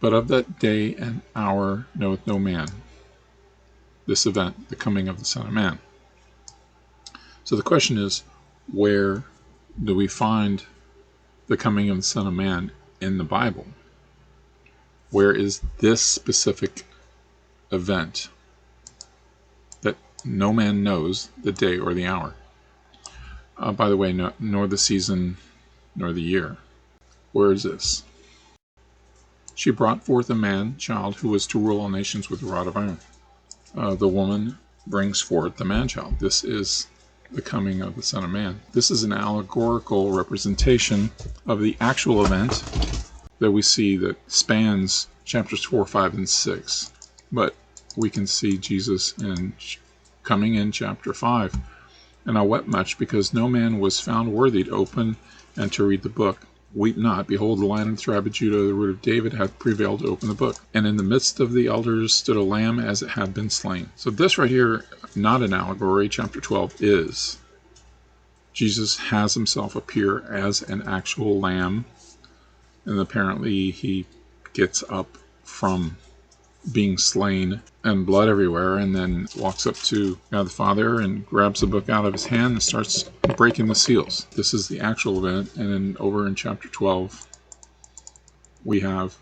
But of that day and hour knoweth no man. This event, the coming of the Son of Man. So the question is, where do we find the coming of the Son of Man in the Bible? Where is this specific event that no man knows the day or the hour? By the way, nor the season, nor the year. Where is this? She brought forth a man-child who was to rule all nations with a rod of iron. The woman brings forth the man-child. This is the coming of the Son of Man. This is an allegorical representation of the actual event that we see that spans chapters 4, 5, and 6. But we can see Jesus coming in chapter 5. And I wept much because no man was found worthy to open and to read the book. Weep not, behold, the Lion of the tribe of Judah, the root of David, hath prevailed to open the book. And in the midst of the elders stood a lamb as it had been slain. So this right here, not an allegory, chapter 12 is. Jesus has himself appear as an actual lamb, and apparently he gets up from being slain and blood everywhere, and then walks up to God the Father and grabs the book out of his hand and starts breaking the seals. This is the actual event. And then over in chapter 12 we have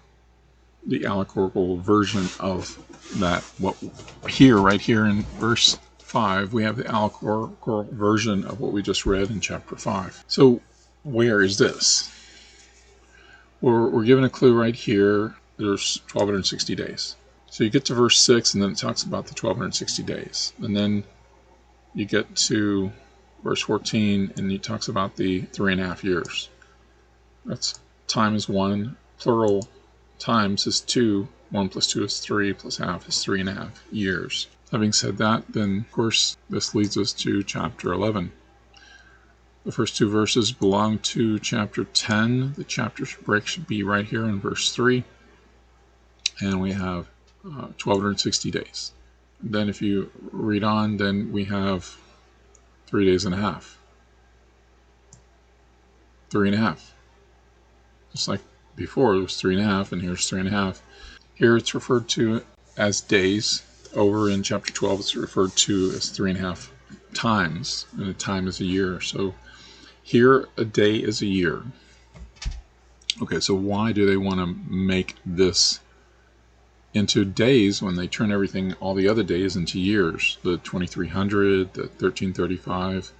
the allegorical version of that. Right here in verse 5 we have the allegorical version of what we just read in chapter 5. So where is this? We're given a clue right here. There's 1260 days. So you get to verse 6, and then it talks about the 1260 days. And then you get to verse 14, and it talks about the 3.5 years. That's time is 1, plural times is 2, 1 plus 2 is 3, plus half is 3.5 years. Having said that, then, of course, this leads us to chapter 11. The first two verses belong to chapter 10. The chapter break should be right here in verse 3. And we have 1260 days. Then if you read on, then we have 3 days and a half. 3.5. Just like before, it was 3.5, and here's 3.5. Here it's referred to as days. Over in chapter 12, it's referred to as 3.5 times, and a time is a year. So here, a day is a year. Okay, so why do they want to make this into days when they turn everything, all the other days, into years? The 2300, the 1335,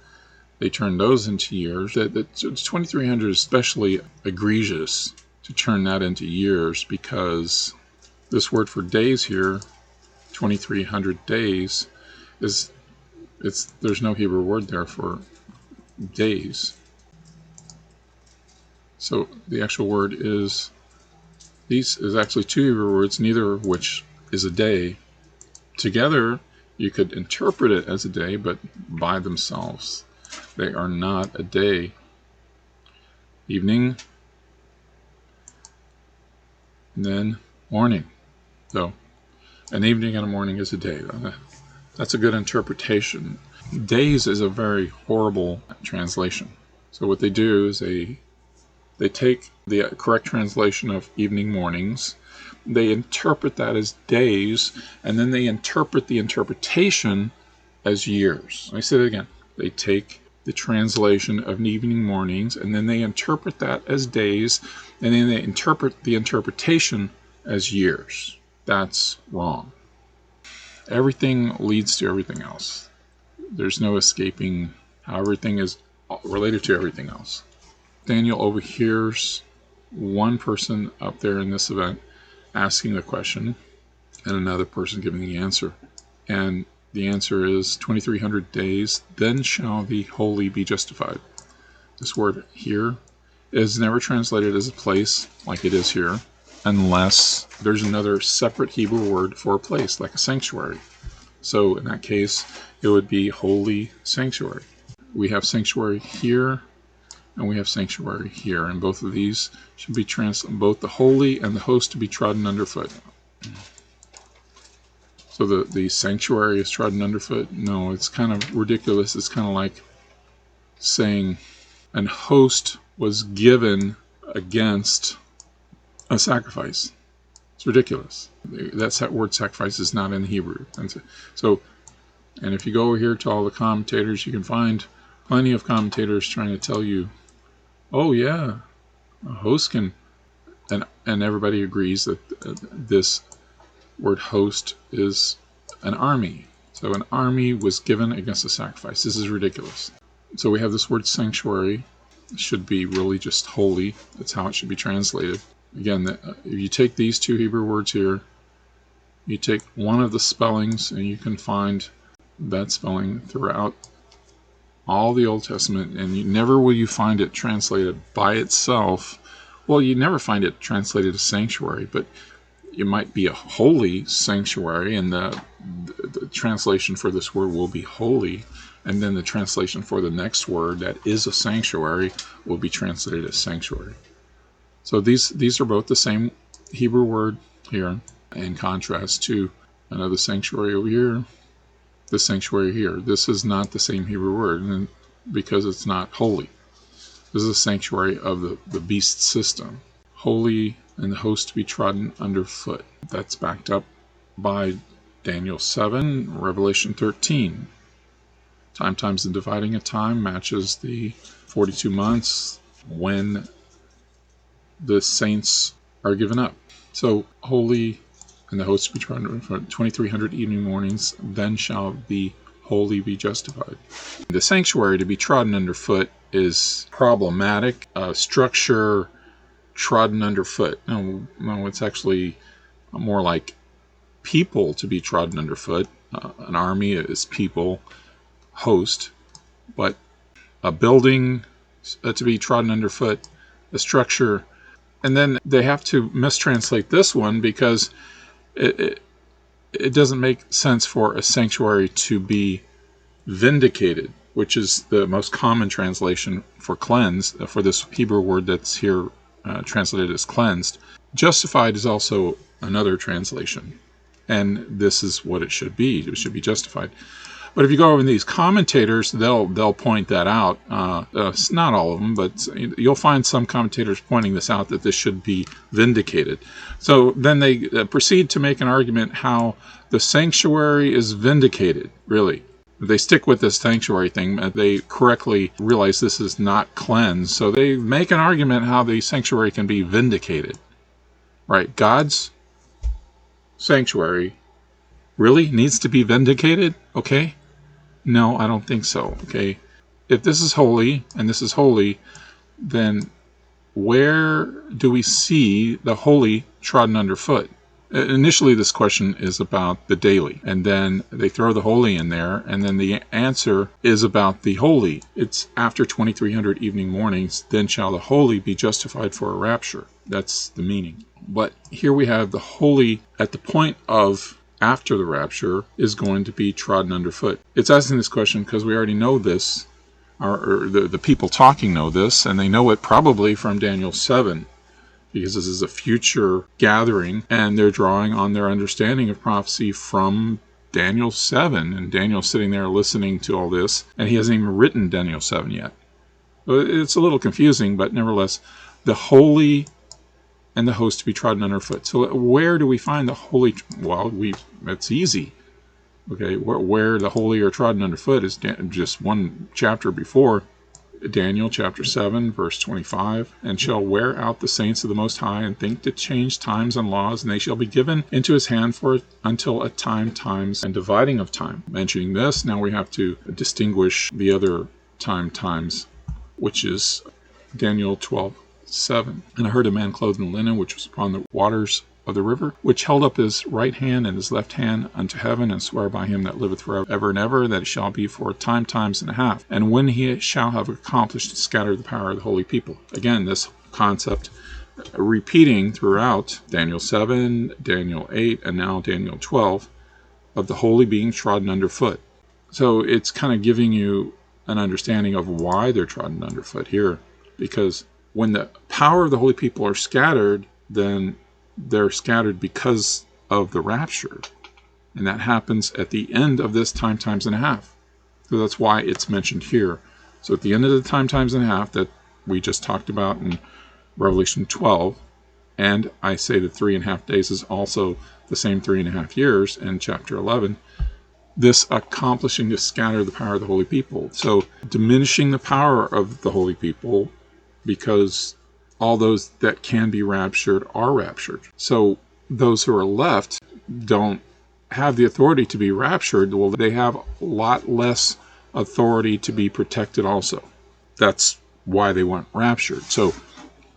they turn those into years. The 2300 is especially egregious to turn that into years, because this word for days here, 2300 days, there's no Hebrew word there for days. So the actual word is actually two Hebrew words, neither of which is a day. Together, you could interpret it as a day, but by themselves, they are not a day. Evening, and then morning. So, an evening and a morning is a day. That's a good interpretation. Days is a very horrible translation. So what they do is they take the correct translation of evening, mornings, they interpret that as days, and then they interpret the interpretation as years. I say it again. They take the translation of evening, mornings, and then they interpret that as days, and then they interpret the interpretation as years. That's wrong. Everything leads to everything else. There's no escaping how everything is related to everything else. Daniel overhears one person up there in this event asking the question and another person giving the answer. And the answer is 2300 days, then shall the holy be justified. This word here is never translated as a place like it is here, unless there's another separate Hebrew word for a place, like a sanctuary. So in that case, it would be holy sanctuary. We have sanctuary here, and we have sanctuary here, and both of these should be both the holy and the host to be trodden underfoot. So the sanctuary is trodden underfoot? No, it's kind of ridiculous. It's kind of like saying an host was given against a sacrifice. It's ridiculous. That word sacrifice is not in Hebrew. And if you go over here to all the commentators, you can find plenty of commentators trying to tell you, oh yeah, a host can, and everybody agrees that this word host is an army. So an army was given against a sacrifice. This is ridiculous. So we have this word sanctuary. It should be really just holy. That's how it should be translated. Again, if you take these two Hebrew words here, you take one of the spellings, and you can find that spelling throughout all the Old Testament, and never will you find it translated by itself. Well, you never find it translated as sanctuary, but it might be a holy sanctuary, and the translation for this word will be holy, and then the translation for the next word that is a sanctuary will be translated as sanctuary. So these are both the same Hebrew word here, in contrast to another sanctuary over here, the sanctuary here. This is not the same Hebrew word, and because it's not holy. This is a sanctuary of the beast system. Holy and the host to be trodden underfoot. That's backed up by Daniel 7, Revelation 13. Time times the dividing of time matches the 42 months when the saints are given up. So holy and the host to be trodden underfoot, 2300 evening mornings, then shall the holy be justified. The sanctuary to be trodden underfoot is problematic. Structure trodden underfoot. No, it's actually more like people to be trodden underfoot. An army is people, host, but a building to be trodden underfoot, a structure. And then they have to mistranslate this one because it doesn't make sense for a sanctuary to be vindicated, which is the most common translation for cleansed, for this Hebrew word that's here translated as cleansed. Justified is also another translation, and this is what it should be. It should be justified. But if you go over these commentators, they'll point that out. It's not all of them, but you'll find some commentators pointing this out, that this should be vindicated. So then they proceed to make an argument how the sanctuary is vindicated, really. They stick with this sanctuary thing. They correctly realize this is not cleansed. So they make an argument how the sanctuary can be vindicated. Right? God's sanctuary really needs to be vindicated? Okay? No, I don't think so. Okay? If this is holy and this is holy, then where do we see the holy trodden underfoot? Initially, this question is about the daily, and then they throw the holy in there, and then the answer is about the holy. It's after 2300 evening mornings, then shall the holy be justified for a rapture. That's the meaning. But here we have the holy at the point of after the rapture is going to be trodden underfoot. It's asking this question because we already know this, or the people talking know this, and they know it probably from Daniel 7. Because this is a future gathering, and they're drawing on their understanding of prophecy from Daniel 7, and Daniel's sitting there listening to all this, and he hasn't even written Daniel 7 yet. It's a little confusing, but nevertheless, the holy and the host to be trodden underfoot. So where do we find the holy? Well, it's easy. Okay, where the holy are trodden underfoot is just one chapter before. Daniel chapter 7 verse 25, and shall wear out the saints of the Most High, and think to change times and laws, and they shall be given into his hand until a times, and dividing of time. Mentioning this, now we have to distinguish the other times, which is Daniel 12:7. And I heard a man clothed in linen, which was upon the waters of the river, which held up his right hand and his left hand unto heaven, and sware by him that liveth forever and ever, that it shall be for a times and a half, and when he shall have accomplished to scatter the power of the holy people. Again, this concept repeating throughout Daniel 7, Daniel 8, and now Daniel 12, of the holy being trodden underfoot. So it's kind of giving you an understanding of why they're trodden underfoot here, because when the power of the holy people are scattered, then they're scattered because of the rapture. And that happens at the end of this times and a half. So that's why it's mentioned here. So at the end of the times and a half that we just talked about in Revelation 12, And I say that 3.5 days is also the same 3.5 years in chapter 11. This accomplishing to scatter the power of the holy people. So diminishing the power of the holy people, because all those that can be raptured are raptured. So those who are left don't have the authority to be raptured. Well, they have a lot less authority to be protected also. That's why they weren't raptured. So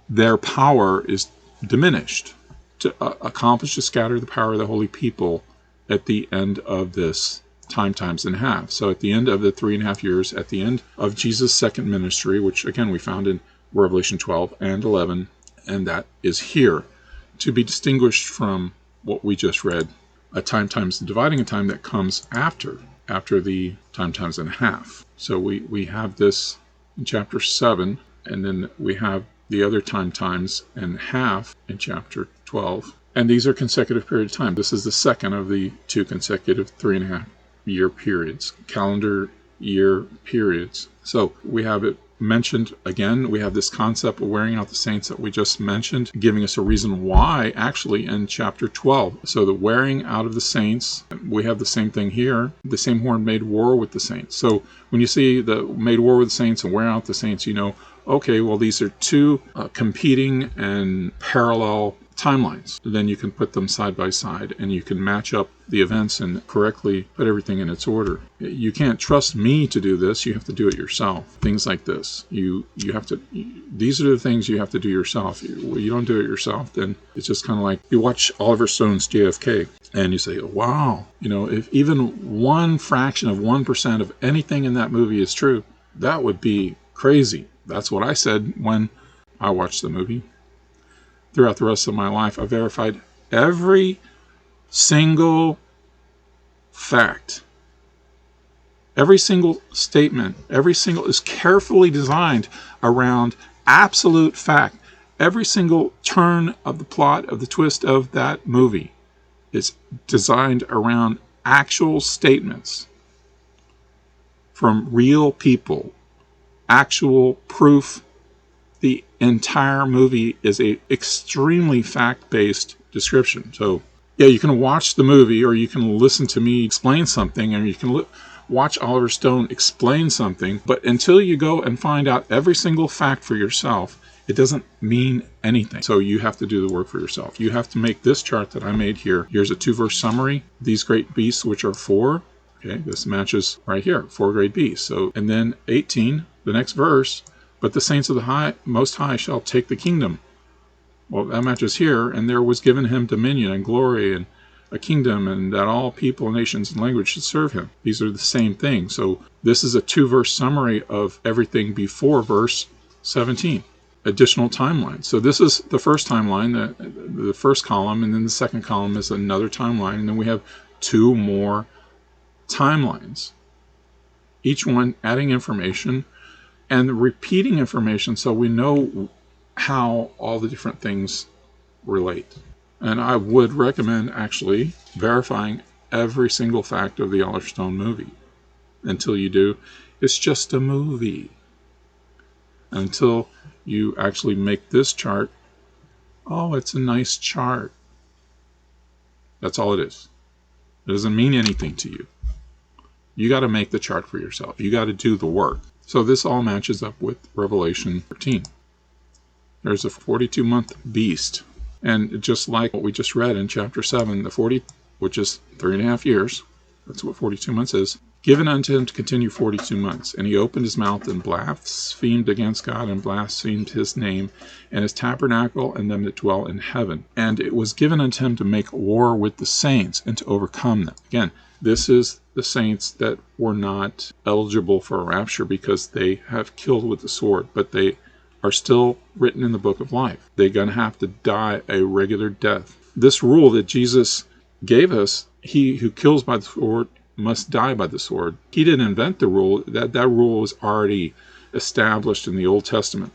their power is diminished to accomplish to scatter the power of the holy people at the end of this times in half. So at the end of the 3.5 years, at the end of Jesus' second ministry, which again we found in Revelation 12 and 11, and that is here, to be distinguished from what we just read, a times dividing a time that comes after the times and a half. So we have this in chapter 7, and then we have the other times and half in chapter 12. And these are consecutive period of time. This is the second of the 2 consecutive 3.5 year periods, calendar year periods. So we have it mentioned again. We have this concept of wearing out the saints that we just mentioned, giving us a reason why actually in chapter 12. So the wearing out of the saints, we have the same thing here. The same horn made war with the saints. So when you see the made war with the saints and wear out the saints, you know, okay, well, these are two competing and parallel timelines. Then you can put them side by side and you can match up the events and correctly put everything in its order. You can't trust me to do this. You have to do it yourself. Things like this. You have to, these are the things you have to do yourself. You don't do it yourself, then it's just kind of like you watch Oliver Stone's JFK and you say, wow, you know, if even one fraction of 1% of anything in that movie is true, that would be crazy. That's what I said when I watched the movie. Throughout the rest of my life, I verified every single fact. Every single statement, every single is carefully designed around absolute fact. Every single turn of the plot, of the twist of that movie is designed around actual statements from real people, actual proof. The entire movie is a extremely fact-based description. So, yeah, you can watch the movie, or you can listen to me explain something, and you can watch Oliver Stone explain something, but until you go and find out every single fact for yourself, it doesn't mean anything. So you have to do the work for yourself. You have to make this chart that I made here. Here's a 2-verse summary. These great beasts, which are 4. Okay, this matches right here, 4 great beasts. So, and then 18, the next verse, but the saints of the Most High shall take the kingdom. Well, that matches here. And there was given him dominion and glory and a kingdom, and that all people, nations, and language should serve him. These are the same thing. So this is a 2-verse summary of everything before verse 17. Additional timeline. So this is the first timeline, the first column, and then the second column is another timeline. And then we have 2 more timelines. Each one adding information and repeating information so we know how all the different things relate. And I would recommend actually verifying every single fact of the Oliver Stone movie. Until you do, it's just a movie. Until you actually make this chart, oh, it's a nice chart. That's all it is. It doesn't mean anything to you. You got to make the chart for yourself. You got to do the work. So this all matches up with Revelation 13. There's a 42-month beast. And just like what we just read in chapter 7, the 40, which is 3.5 years, that's what 42 months is, given unto him to continue 42 months. And he opened his mouth and blasphemed against God and blasphemed his name and his tabernacle and them that dwell in heaven. And it was given unto him to make war with the saints and to overcome them. Again, this is the saints that were not eligible for a rapture because they have killed with the sword, but they are still written in the book of life. They're going to have to die a regular death. This rule that Jesus gave us, he who kills by the sword must die by the sword. He didn't invent the rule. That rule was already established in the Old Testament.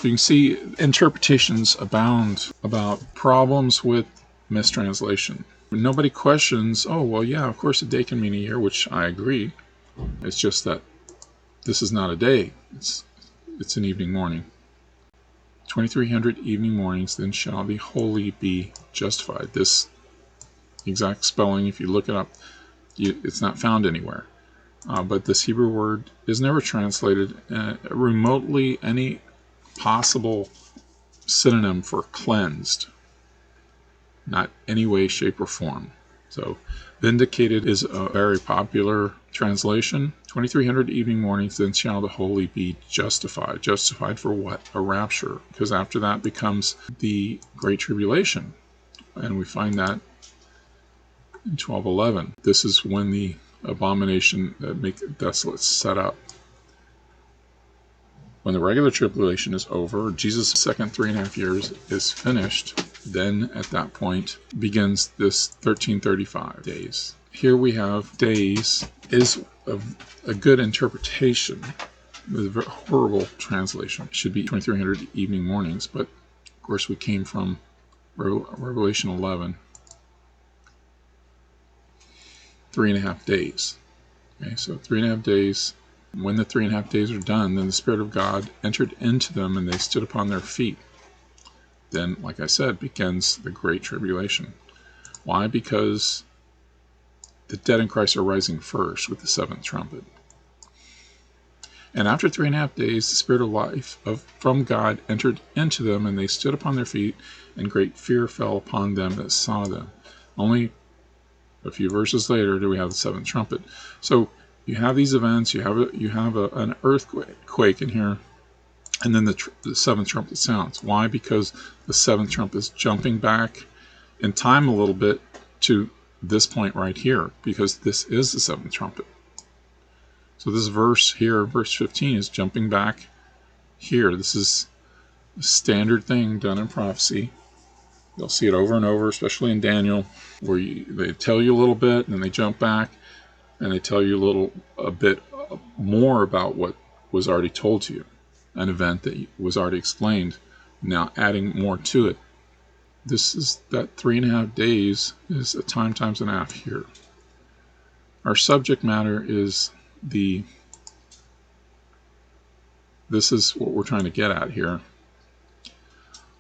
You can see interpretations abound about problems with mistranslation. Nobody questions, oh, well, yeah, of course a day can mean a year, which I agree. It's just that this is not a day. It's an evening morning. 2300 evening mornings, then shall the holy be justified. This exact spelling, if you look it up, it's not found anywhere. But this Hebrew word is never translated remotely any possible synonym for cleansed. Not any way, shape, or form. So vindicated is a very popular translation. 2300 evening mornings, then shall the holy be justified. Justified for what? A rapture. Because after that becomes the Great Tribulation. And we find that in 12:11. This is when the abomination that make it desolate set up. When the regular tribulation is over, Jesus' second 3.5 years is finished, then at that point begins this 1335 days. Here we have days is a good interpretation. The horrible translation should be 2300 evening mornings, but of course we came from Revelation 11, 3.5 days. Okay, so 3.5 days. When the 3.5 days are done, then the Spirit of God entered into them, and they stood upon their feet. Then, like I said, begins the Great Tribulation. Why? Because the dead in Christ are rising first with the seventh trumpet. And after 3.5 days, the Spirit of life from God entered into them, and they stood upon their feet, and great fear fell upon them that saw them. Only a few verses later do we have the seventh trumpet. So you have these events, you have an earthquake in here, and then the seventh trumpet sounds. Why? Because the seventh trumpet is jumping back in time a little bit to this point right here, because this is the seventh trumpet. So this verse here, verse 15, is jumping back here. This is a standard thing done in prophecy. You'll see it over and over, especially in Daniel, where they tell you a little bit, and then they jump back, and they tell you a bit more about what was already told to you, an event that was already explained, now adding more to it. This is that 3.5 days is a time times and a half here. Our subject matter is this is what we're trying to get at here.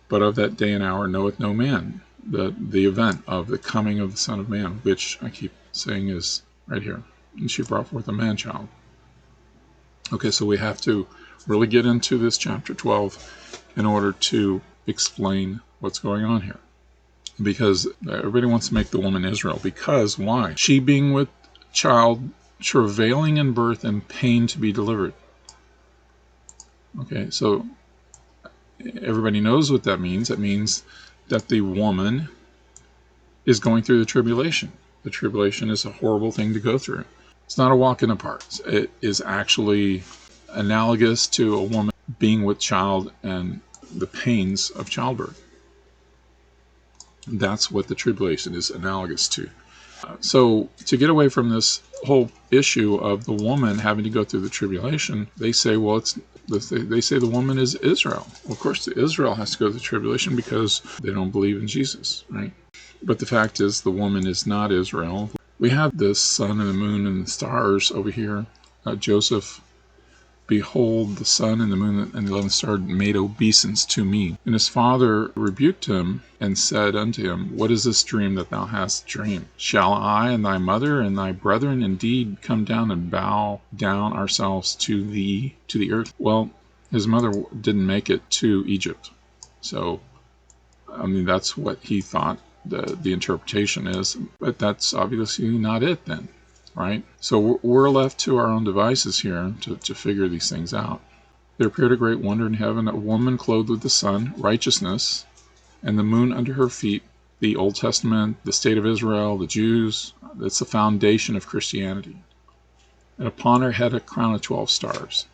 But of that day and hour knoweth no man, the event of the coming of the Son of Man, which I keep saying is right here. And she brought forth a man-child. Okay, so we have to really get into this chapter 12 in order to explain what's going on here. Because everybody wants to make the woman Israel. Because why? She being with child, travailing in birth, and pain to be delivered. Okay, so everybody knows what that means. That means that the woman is going through the tribulation. The tribulation is a horrible thing to go through. It's not a walk in the park. It is actually analogous to a woman being with child and the pains of childbirth. That's what the tribulation is analogous to. So to get away from this whole issue of the woman having to go through the tribulation, they say, well, they say the woman is Israel. Well, of course, Israel has to go through the tribulation because they don't believe in Jesus, right? But the fact is, the woman is not Israel. We have the sun and the moon and the stars over here. Joseph, behold, the sun and the moon and the 11th star made obeisance to me. And his father rebuked him and said unto him, what is this dream that thou hast dreamed? Shall I and thy mother and thy brethren indeed come down and bow down ourselves to thee, to the earth? Well, his mother didn't make it to Egypt. So, I mean, that's what he thought the interpretation is. But that's obviously not it then. Right? So we're left to our own devices here to figure these things out. There appeared a great wonder in heaven, a woman clothed with the sun, righteousness, and the moon under her feet. The Old Testament, the state of Israel, the Jews, that's the foundation of Christianity. And upon her head a crown of 12 stars.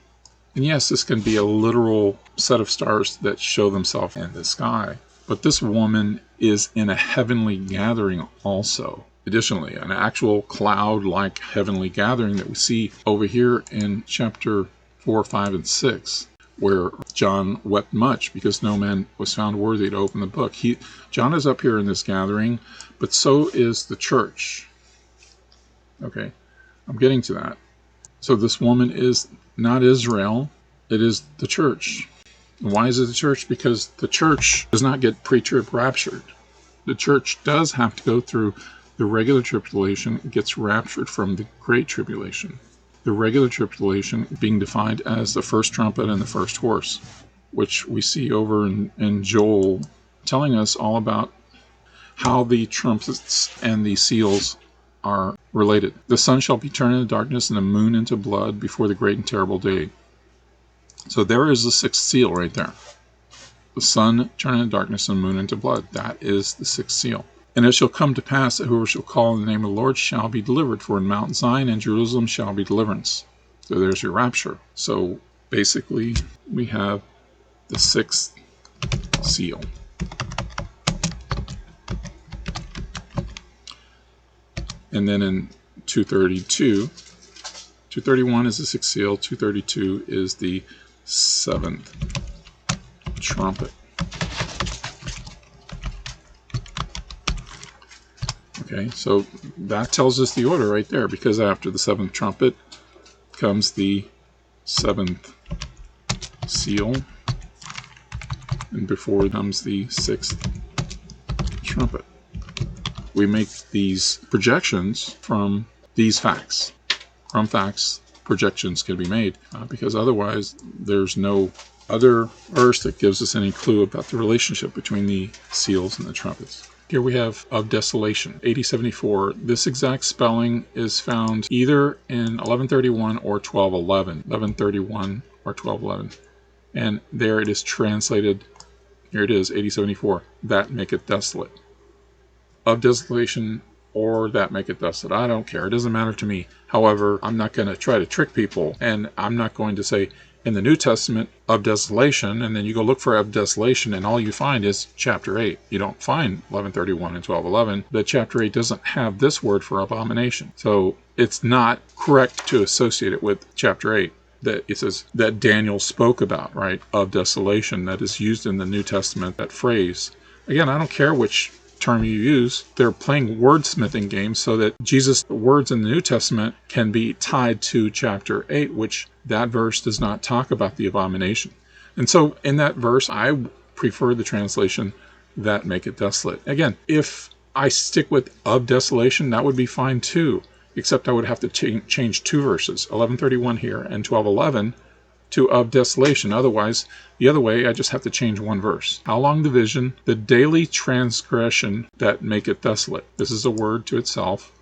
And yes, this can be a literal set of stars that show themselves in the sky. But this woman is in a heavenly gathering also. Additionally, an actual cloud-like heavenly gathering that we see over here in chapter 4, 5, and 6, where John wept much because no man was found worthy to open the book. John is up here in this gathering, but so is the church. Okay, I'm getting to that. So this woman is not Israel, it is the church. And why is it the church? Because the church does not get pre-trib raptured. The church does have to go through the regular tribulation, gets raptured from the great tribulation. The regular tribulation being defined as the first trumpet and the first horse, which we see over in Joel, telling us all about how the trumpets and the seals are related. The sun shall be turned into darkness and the moon into blood before the great and terrible day. So there is the sixth seal right there. The sun turned into darkness and the moon into blood. That is the sixth seal. And it shall come to pass that whoever shall call on the name of the Lord shall be delivered, for in Mount Zion and Jerusalem shall be deliverance. So there's your rapture. So basically we have the sixth seal. And then in 231 is the sixth seal, 232 is the seventh trumpet. Okay, so that tells us the order right there, because after the seventh trumpet comes the seventh seal, and before comes the sixth trumpet. We make these projections from these facts. From facts, projections can be made, because otherwise there's no other verse that gives us any clue about the relationship between the seals and the trumpets. Here we have of desolation, 8074. This exact spelling is found either in 1131 or 1211. 1131 or 1211. And there it is translated, here it is, 8074, that maketh desolate. Of desolation or that maketh desolate. I don't care. It doesn't matter to me. However, I'm not going to try to trick people, and I'm not going to say in the New Testament of desolation, and then you go look for of desolation, and all you find is chapter 8. You don't find 1131 and 1211. The chapter 8 doesn't have this word for abomination. So it's not correct to associate it with chapter 8. That it says that Daniel spoke about, right? Of desolation, that is used in the New Testament, that phrase. Again, I don't care which term you use. They're playing wordsmithing games so that Jesus' words in the New Testament can be tied to chapter 8, which that verse does not talk about the abomination. And so in that verse, I prefer the translation that make it desolate. Again, if I stick with of desolation, that would be fine too, except I would have to change two verses, 1131 here and 1211 to of desolation. Otherwise, the other way, I just have to change one verse. How long the vision? The daily transgression that maketh desolate. This is a word to itself,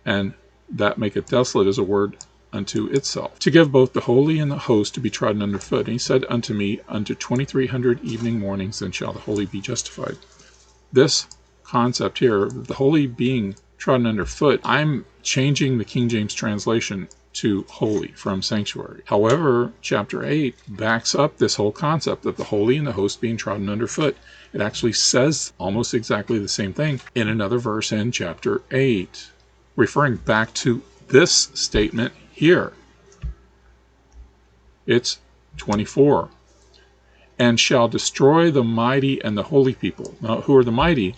and that maketh desolate is a word unto itself. To give both the holy and the host to be trodden under foot. And he said unto me, unto 2300 evening mornings, then shall the holy be justified. This concept here, the holy being trodden under foot, I'm changing the King James translation to holy from sanctuary. However, chapter 8 backs up this whole concept of the holy and the host being trodden underfoot. It actually says almost exactly the same thing in another verse in chapter 8, referring back to this statement here. It's 24. And shall destroy the mighty and the holy people. Now, who are the mighty?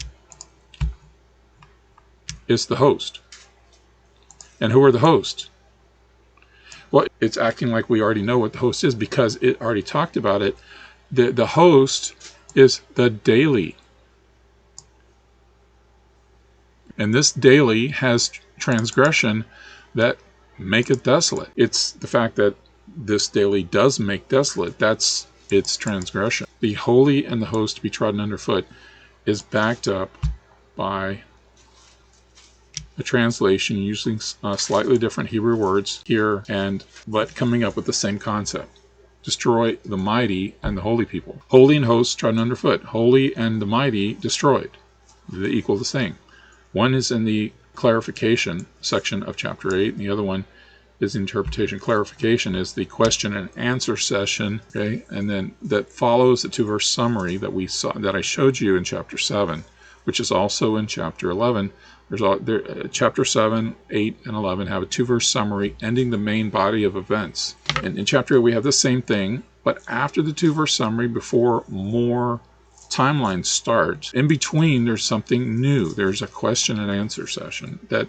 It's the host. And who are the host? Well, it's acting like we already know what the host is because it already talked about it. The host is the daily. And this daily has transgression that maketh desolate. It's the fact that this daily does make desolate. That's its transgression. The holy and the host to be trodden underfoot is backed up by a translation using slightly different Hebrew words here, but coming up with the same concept. Destroy the mighty and the holy people. Holy and host trodden underfoot. Holy and the mighty destroyed. They equal the same. One is in the clarification section of chapter 8, and the other one is interpretation. Clarification is the question and answer session, okay, and then that follows the 2-verse summary that we saw, that I showed you in chapter 7, which is also in chapter 11. Chapter 7, 8, and 11 have a 2-verse summary ending the main body of events. And in chapter 8 we have the same thing, but after the 2-verse summary, before more timelines start, in between there's something new. There's a question and answer session that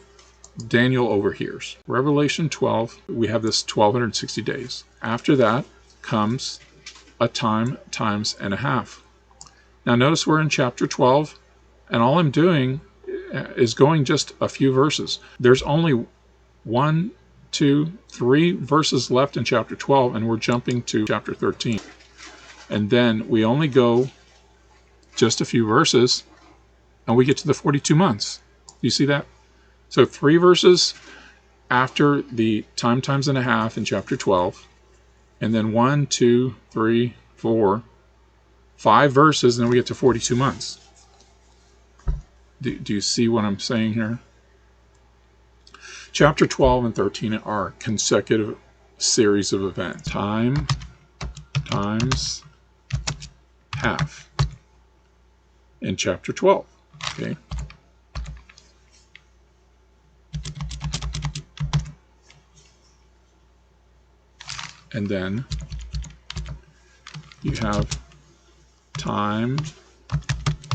Daniel overhears. Revelation 12, we have this 1260 days. After that comes a time times and a half. Now notice we're in chapter 12, and all I'm doing is going just a few verses. There's only 1, 2, 3 verses left in chapter 12, and we're jumping to chapter 13. And then we only go just a few verses, and we get to the 42 months. You see that? So 3 verses after the time times and a half in chapter 12, and then 1, 2, 3, 4, 5 verses, and then we get to 42 months. Do you see what I'm saying here? Chapter 12 and 13 are consecutive series of events. Time times half in chapter 12. Okay. And then you have time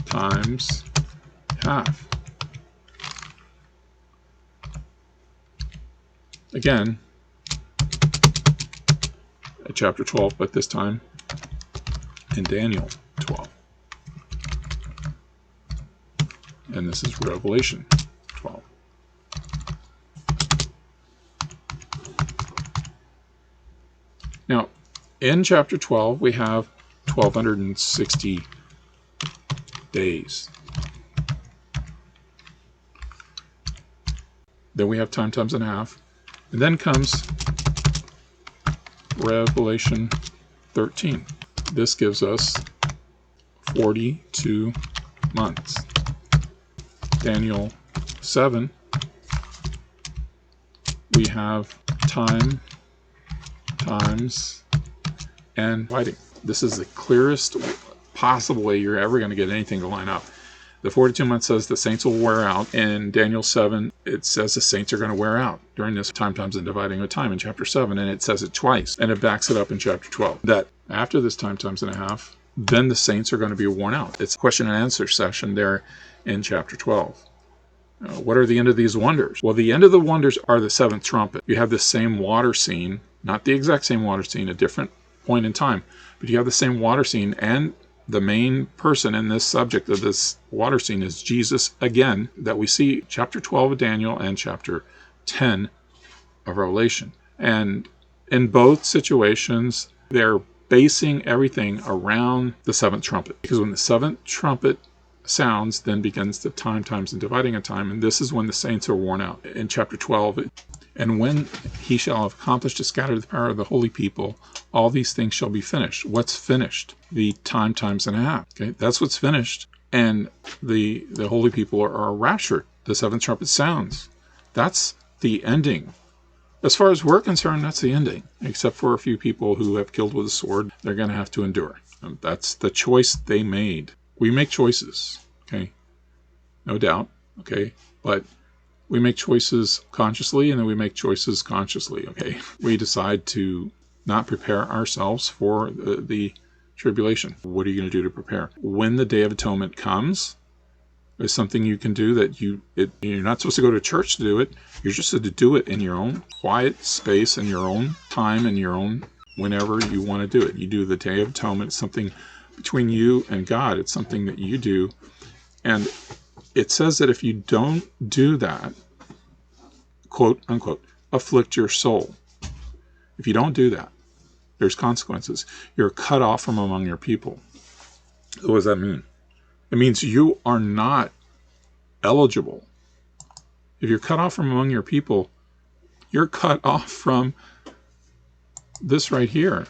times half. Again, at chapter 12, but this time in Daniel 12. And this is Revelation 12. Now, in chapter 12, we have 1,260 days. Then we have time times and a half. And then comes Revelation 13. This gives us 42 months. Daniel 7, we have time times and dividing. This is the clearest possible way you're ever going to get anything to line up. The 42 months says the saints will wear out. In Daniel 7, it says the saints are going to wear out during this time times and dividing of time in chapter 7, and it says it twice, and it backs it up in chapter 12. That after this time times and a half, then the saints are going to be worn out. It's a question and answer session there in chapter 12. What are the end of these wonders? Well, the end of the wonders are the seventh trumpet. You have the same water scene, not the exact same water scene, a different point in time, but you have the same water scene, and the main person in this subject of this water scene is Jesus again, that we see chapter 12 of Daniel and chapter 10 of Revelation. And in both situations, they're basing everything around the seventh trumpet. Because when the seventh trumpet sounds, then begins the time times and dividing of time, and this is when the saints are worn out. In chapter 12, and when he shall have accomplished to scatter the power of the holy people, all these things shall be finished. What's finished? The time times and a half. Okay, that's what's finished. And the holy people are raptured. The seventh trumpet sounds. That's the ending. As far as we're concerned, that's the ending. Except for a few people who have killed with a sword, they're going to have to endure. And that's the choice they made. We make choices, okay? No doubt, okay? But we make choices consciously, and then we make choices consciously, okay? We decide to not prepare ourselves for the tribulation. What are you going to do to prepare? When the Day of Atonement comes, there's something you can do that you're not supposed to go to church to do it. You're just to do it in your own quiet space, in your own time, in your own whenever you want to do it. You do the Day of Atonement. It's something between you and God. It's something that you do. And it says that if you don't do that, quote unquote, afflict your soul. If you don't do that, there's consequences. You're cut off from among your people. What does that mean? It means you are not eligible. If you're cut off from among your people, you're cut off from this right here.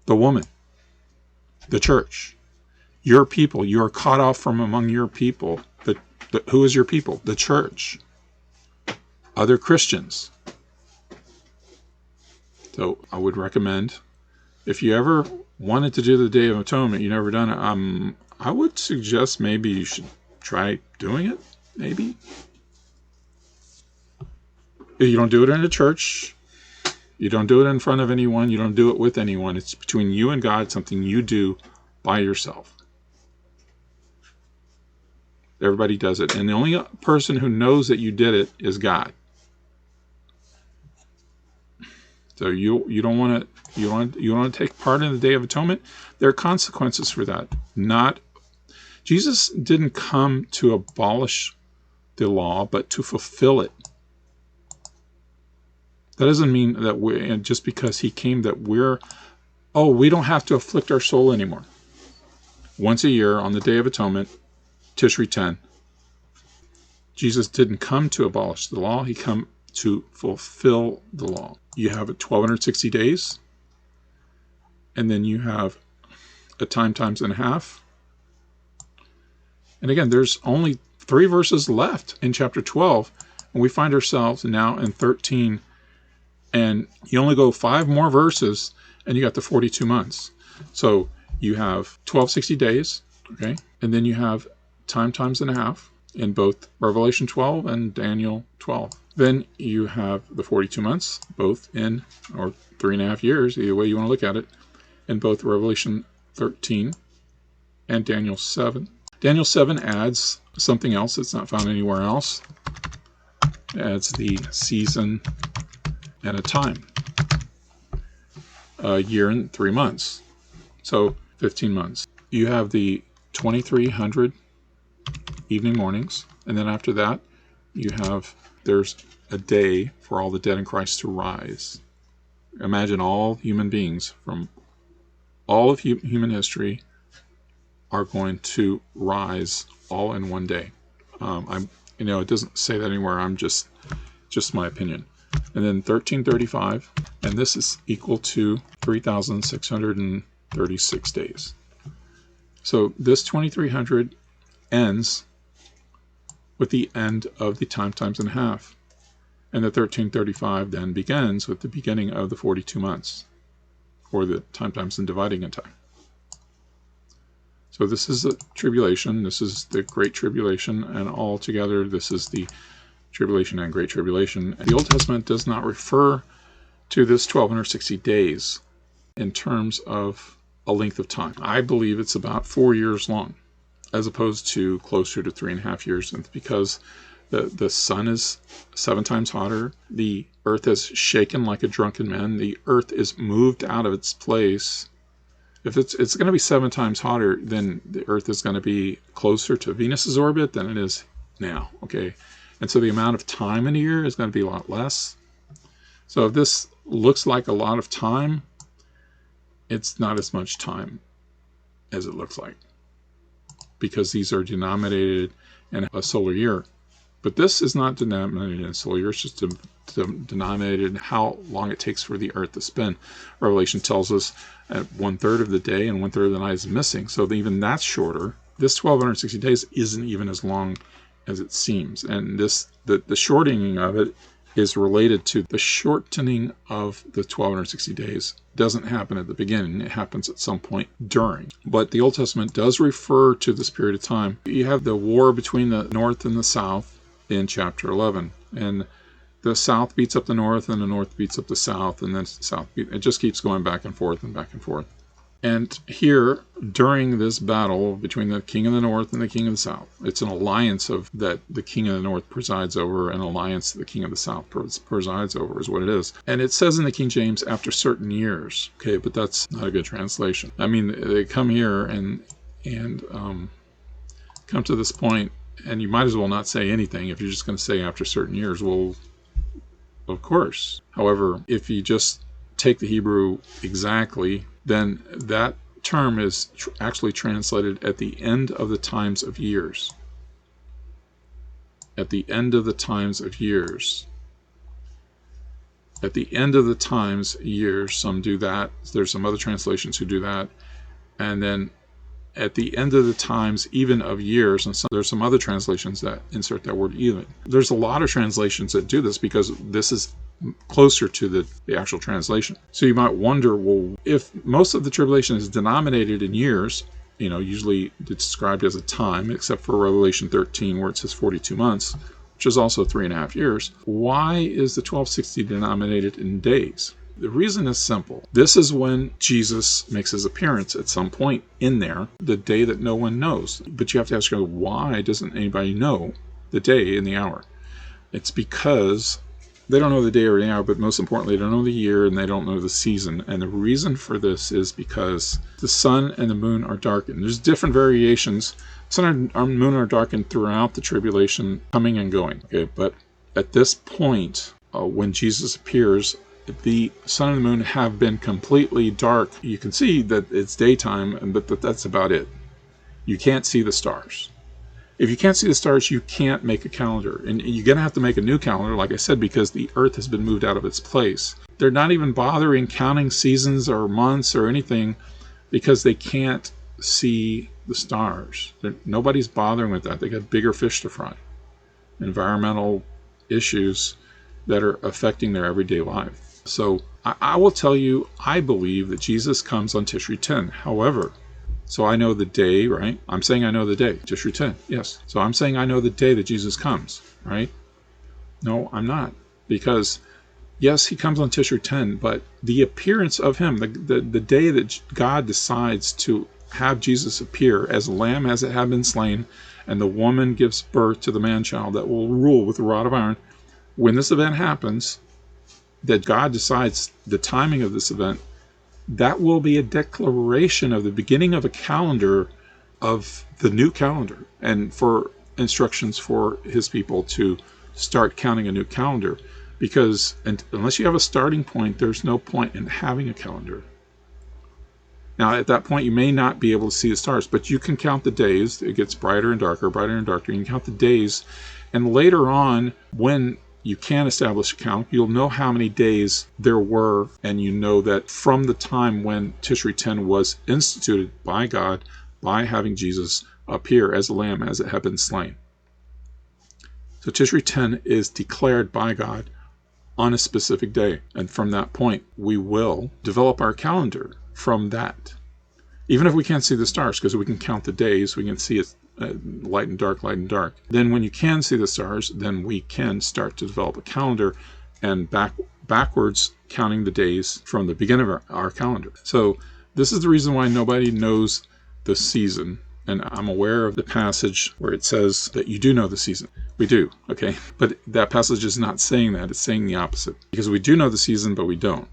The woman, the church, your people. You are cut off from among your people. Who is your people? The church. Other Christians. So I would recommend, if you ever wanted to do the Day of Atonement, you've never done it, I would suggest maybe you should try doing it, maybe. If you don't do it in a church, you don't do it in front of anyone, you don't do it with anyone. It's between you and God, something you do by yourself. Everybody does it. And the only person who knows that you did it is God. So you don't want to take part in the Day of Atonement. There are consequences for that. Jesus didn't come to abolish the law, but to fulfill it. That doesn't mean that just because he came that we don't have to afflict our soul anymore. Once a year on the Day of Atonement, Tishri 10, Jesus didn't come to abolish the law. He came to fulfill the law. You have 1260 days, and then you have a times and a half. And again, there's only 3 verses left in chapter 12, and we find ourselves now in 13, and you only go 5 more verses, and you got the 42 months. So you have 1260 days, okay, and then you have times and a half in both Revelation 12 and Daniel 12. Then you have the 42 months, both in, or 3.5 years, either way you want to look at it, in both Revelation 13 and Daniel 7. Daniel 7 adds something else that's not found anywhere else. It adds the season and a time. A year and 3 months. So 15 months. You have the 2300 evening mornings, and then after that there's a day for all the dead in Christ to rise. Imagine all human beings from all of human history are going to rise all in one day. It doesn't say that anywhere. I'm just my opinion. And then 1335, and this is equal to 3,636 days. So this 2300 ends with the end of the times and a half. And the 1335 then begins with the beginning of the 42 months, or the times and dividing in time. So this is the tribulation. This is the Great Tribulation, and all together this is the tribulation and Great Tribulation. The Old Testament does not refer to this 1260 days in terms of a length of time. I believe it's about 4 years long, as opposed to closer to 3.5 years, because the sun is 7 times hotter. The earth is shaken like a drunken man. The earth is moved out of its place. If it's going to be 7 times hotter, then the earth is going to be closer to Venus's orbit than it is now. Okay. And so the amount of time in a year is going to be a lot less. So if this looks like a lot of time, it's not as much time as it looks like, because these are denominated in a solar year. But this is not denominated in a solar year. It's just denominated in how long it takes for the earth to spin. Revelation tells us at 1/3 of the day and 1/3 of the night is missing. So even that's shorter. This 1260 days isn't even as long as it seems. And the shortening of it is related to the shortening of the 1260 days. It doesn't happen at the beginning. It happens at some point during. But the Old Testament does refer to this period of time. You have the war between the north and the south in chapter 11. And the south beats up the north, and the north beats up the south, and then it just keeps going back and forth and back and forth. And here, during this battle between the king of the north and the king of the south, it's an alliance that the king of the north presides over, an alliance that the king of the south presides over is what it is. And it says in the King James, after certain years. Okay, but that's not a good translation. I mean, they come here and come to this point, and you might as well not say anything if you're just going to say after certain years. Well, of course. However, if you just take the Hebrew exactly, then that term is actually translated at the end of the times of years. At the end of the times of years. At the end of the times, years, some do that. There's some other translations who do that. And then at the end of the times, even of years, and there's some other translations that insert that word even. There's a lot of translations that do this because this is closer to the actual translation. So you might wonder, well, if most of the tribulation is denominated in years, usually it's described as a time, except for Revelation 13 where it says 42 months, which is also 3.5 years, why is the 1260 denominated in days? The reason is simple. This is when Jesus makes his appearance at some point in there, the day that no one knows. But you have to ask yourself, why doesn't anybody know the day and the hour? It's because They don't know the day or the hour, but most importantly, they don't know the year and they don't know the season. And the reason for this is because the sun and the moon are darkened. There's different variations. Sun and moon are darkened throughout the tribulation, coming and going. Okay, but at this point, when Jesus appears, the sun and the moon have been completely dark. You can see that it's daytime, but that's about it. You can't see the stars. If you can't see the stars, you can't make a calendar. And you're going to have to make a new calendar, like I said, because the earth has been moved out of its place. They're not even bothering counting seasons or months or anything because they can't see the stars. Nobody's bothering with that. They got bigger fish to fry. Environmental issues that are affecting their everyday life. So I will tell you, I believe that Jesus comes on Tishri 10. However, so I know the day, right? I'm saying I know the day, Tishri 10, yes. So I'm saying I know the day that Jesus comes, right? No, I'm not. Because, yes, he comes on Tishri 10, but the appearance of him, the day that God decides to have Jesus appear as a lamb as it had been slain, and the woman gives birth to the man-child that will rule with a rod of iron, when this event happens, that God decides the timing of this event, that will be a declaration of the beginning of a calendar, of the new calendar, and for instructions for his people to start counting a new calendar. Because unless you have a starting point, there's no point in having a calendar. Now, at that point, you may not be able to see the stars, but you can count the days. It gets brighter and darker, brighter and darker. You can count the days. And later on, when you can establish a count, you'll know how many days there were, and you know that from the time when Tishri 10 was instituted by God, by having Jesus appear as a lamb as it had been slain. So Tishri 10 is declared by God on a specific day. And from that point, we will develop our calendar from that. Even if we can't see the stars, because we can count the days, we can see it light and dark, light and dark. Then when you can see the stars, then we can start to develop a calendar and backwards counting the days from the beginning of our calendar. So this is the reason why nobody knows the season. And I'm aware of the passage where it says that you do know the season. We do, okay? But that passage is not saying that. It's saying the opposite. Because we do know the season, but we don't.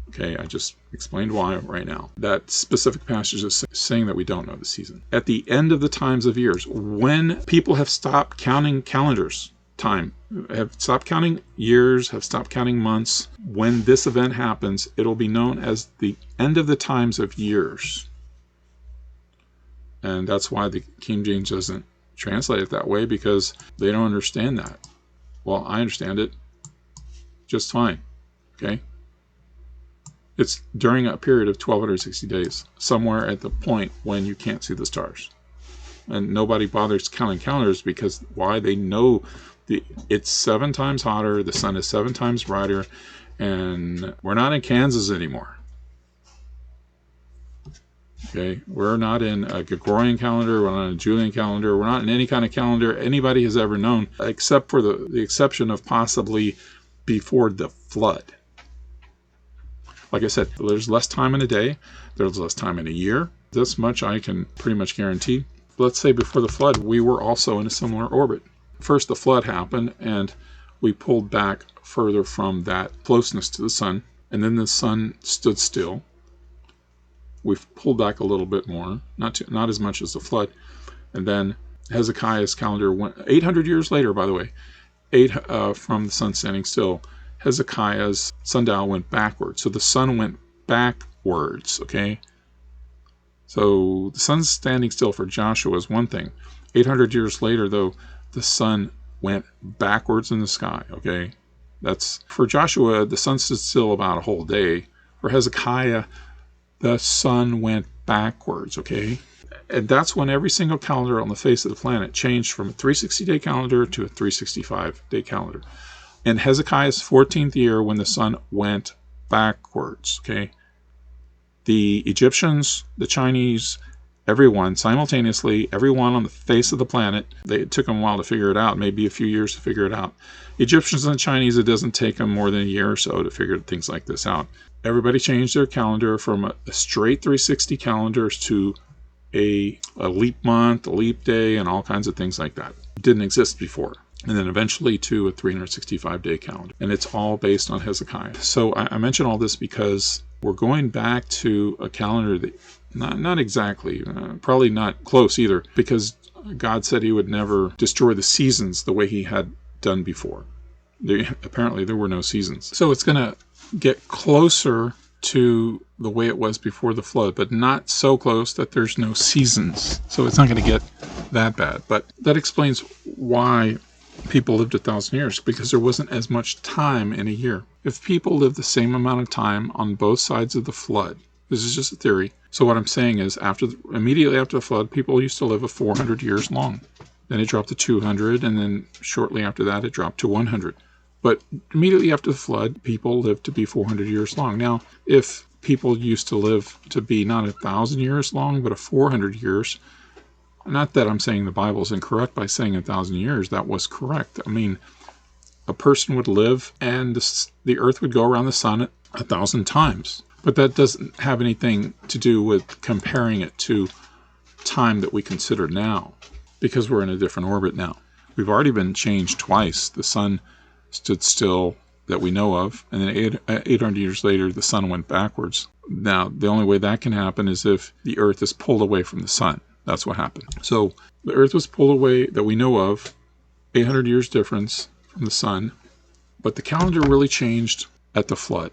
Okay, I just explained why right now. That specific passage is saying that we don't know the season. At the end of the times of years, when people have stopped counting calendars, time, have stopped counting years, have stopped counting months, when this event happens, it'll be known as the end of the times of years. And that's why the King James doesn't translate it that way, because they don't understand that. Well, I understand it just fine, okay? It's during a period of 1,260 days, somewhere at the point when you can't see the stars. And nobody bothers counting calendars because why? They know it's 7 times hotter, the sun is 7 times brighter, and we're not in Kansas anymore. Okay, we're not in a Gregorian calendar, we're not in a Julian calendar, we're not in any kind of calendar anybody has ever known, except for the exception of possibly before the flood. Like I said, there's less time in a day, there's less time in a year. This much I can pretty much guarantee. Let's say before the flood, we were also in a similar orbit. First, the flood happened, and we pulled back further from that closeness to the sun, and then the sun stood still. We've pulled back a little bit more, not as much as the flood. And then Hezekiah's calendar went 800 years later, by the way, from the sun standing still. Hezekiah's sundial went backwards. So the sun went backwards, okay? So the sun standing still for Joshua is one thing. 800 years later, though, the sun went backwards in the sky, okay? That's for Joshua, the sun stood still about a whole day. For Hezekiah, the sun went backwards, okay? And that's when every single calendar on the face of the planet changed from a 360-day calendar to a 365-day calendar. In Hezekiah's 14th year, when the sun went backwards, okay? The Egyptians, the Chinese, everyone, simultaneously, everyone on the face of the planet, it took them a while to figure it out, maybe a few years to figure it out. Egyptians and the Chinese, it doesn't take them more than a year or so to figure things like this out. Everybody changed their calendar from a straight 360 calendars to a leap month, a leap day, and all kinds of things like that. It didn't exist before. and then eventually to a 365-day calendar. And it's all based on Hezekiah. So I mention all this because we're going back to a calendar that, not exactly, probably not close either, because God said he would never destroy the seasons the way he had done before. Apparently there were no seasons. So it's going to get closer to the way it was before the flood, but not so close that there's no seasons. So it's not going to get that bad. But that explains why people lived 1,000 years, because there wasn't as much time in a year. If people lived the same amount of time on both sides of the flood, this is just a theory. So what I'm saying is, immediately after the flood, people used to live 400 years long. Then it dropped to 200, and then shortly after that, it dropped to 100. But immediately after the flood, people lived to be 400 years long. Now, if people used to live to be not 1,000 years long, but 400 years, not that I'm saying the Bible is incorrect by saying 1,000 years, that was correct. I mean, a person would live and the earth would go around the sun 1,000 times. But that doesn't have anything to do with comparing it to time that we consider now, because we're in a different orbit now. We've already been changed twice. The sun stood still that we know of, and then 800 years later, the sun went backwards. Now, the only way that can happen is if the earth is pulled away from the sun. That's what happened. So the earth was pulled away that we know of, 800 years difference from the sun, but the calendar really changed at the flood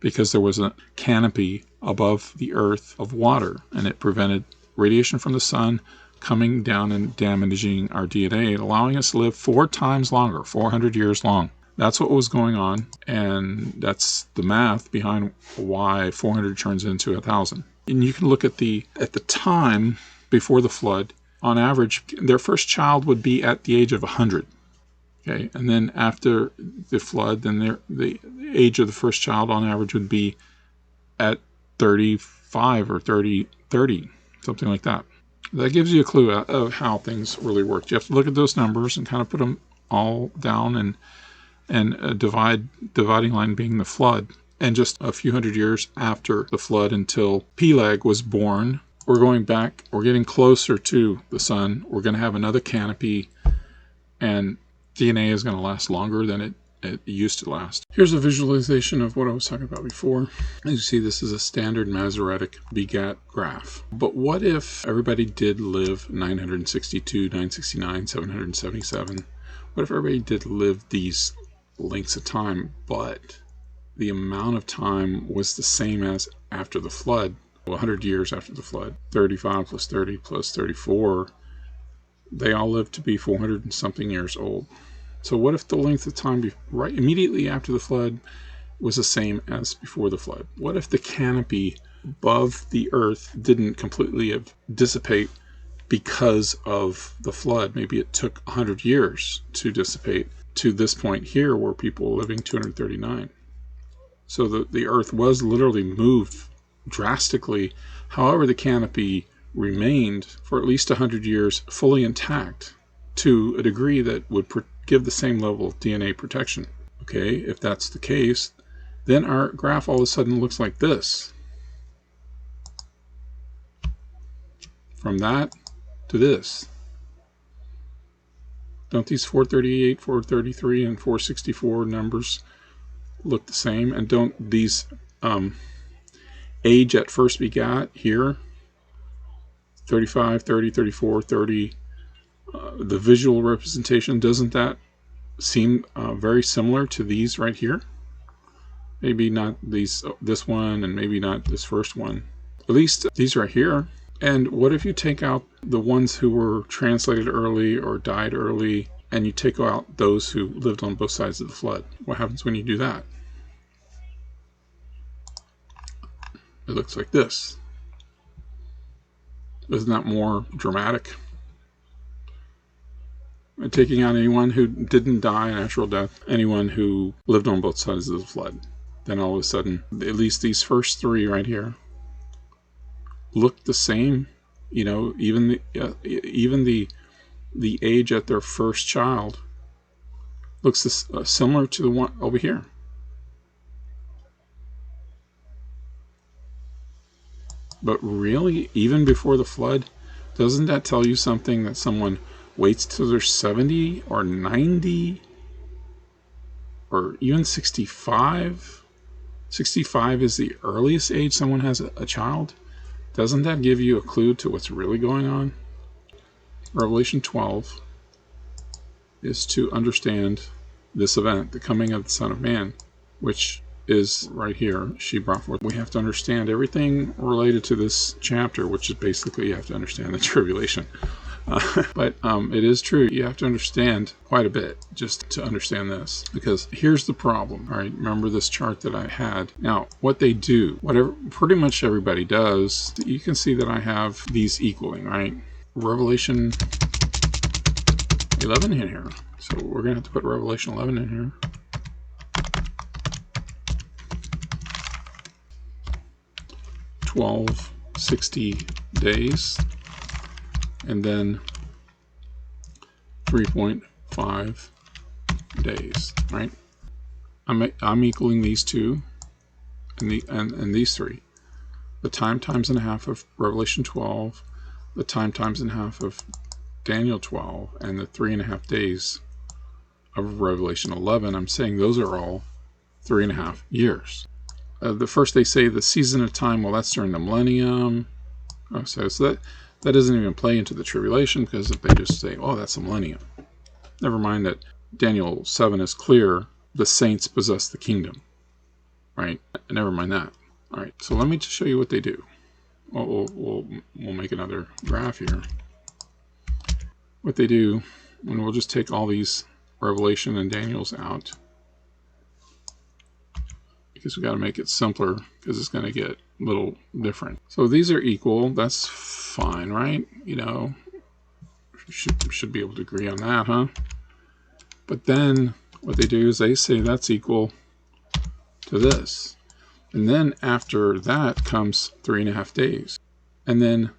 because there was a canopy above the earth of water, and it prevented radiation from the sun coming down and damaging our DNA, allowing us to live 4 times longer, 400 years long. That's what was going on, and that's the math behind why 400 turns into 1,000. And you can look at the time before the flood. On average, their first child would be at the age of 100. Okay, and then after the flood, then the age of the first child on average would be at 35 or 30, something like that. That gives you a clue of how things really worked. You have to look at those numbers and kind of put them all down, and a dividing line being the flood. And just a few hundred years after the flood until Peleg was born, we're going back, we're getting closer to the sun. We're going to have another canopy, and DNA is going to last longer than it used to last. Here's a visualization of what I was talking about before. As you see, this is a standard Masoretic begat graph. But what if everybody did live 962, 969, 777? What if everybody did live these lengths of time, but the amount of time was the same as after the flood? 100 years after the flood, 35 plus 30 plus 34, they all lived to be 400 and something years old. So what if the length of time right immediately after the flood was the same as before the flood? What if the canopy above the earth didn't completely dissipate because of the flood? Maybe it took 100 years to dissipate to this point here where people were living 239. So the earth was literally moved drastically. However, the canopy remained for at least 100 years fully intact to a degree that would give the same level of DNA protection. Okay, if that's the case, then our graph all of a sudden looks like this. From that to this. Don't these 438, 433, and 464 numbers look the same? And don't these age at first begat here, 35, 30, 34, 30, the visual representation, doesn't that seem very similar to these right here? Maybe not this one, and maybe not this first one. At least these right here. And what if you take out the ones who were translated early or died early, and you take out those who lived on both sides of the flood? What happens when you do that? It looks like this. Isn't that more dramatic? And taking out anyone who didn't die a natural death, anyone who lived on both sides of the flood. Then all of a sudden, at least these first 3 right here look the same. You know, even the age at their first child looks similar to the one over here. But really, even before the flood, doesn't that tell you something, that someone waits till they're 70 or 90 or even 65. 65 is the earliest age someone has a child. Doesn't that give you a clue to what's really going on? Revelation 12 is to understand this event, the coming of the Son of Man, which is right here. She brought forth. We have to understand everything related to this chapter, which is basically you have to understand the tribulation. But it is true. You have to understand quite a bit just to understand this, because here's the problem. All right, remember this chart that I had. Now, what they do, whatever pretty much everybody does, you can see that I have these equaling, right? Revelation 11 in here. So we're going to have to put Revelation 11 in here. $12, 60 days. And then 3.5 days, right? I'm equaling these two and these three. The time times and a half of Revelation 12, the time times and a half of Daniel 12, and the 3.5 days of Revelation 11. I'm saying those are all 3.5 years. The first they say the season of time, well, that's during the millennium. Oh, so that doesn't even play into the tribulation, because if they just say, oh, that's a millennium. Never mind that Daniel 7 is clear, the saints possess the kingdom, right? Never mind that. All right, so let me just show you what they do. We'll make another graph here. What they do, and we'll just take all these Revelation and Daniel's out, because we got to make it simpler, because it's going to get a little different. So these are equal. That's fine, right? You know, should be able to agree on that, huh? But then what they do is they say that's equal to this. And then after that comes 3.5 days. And then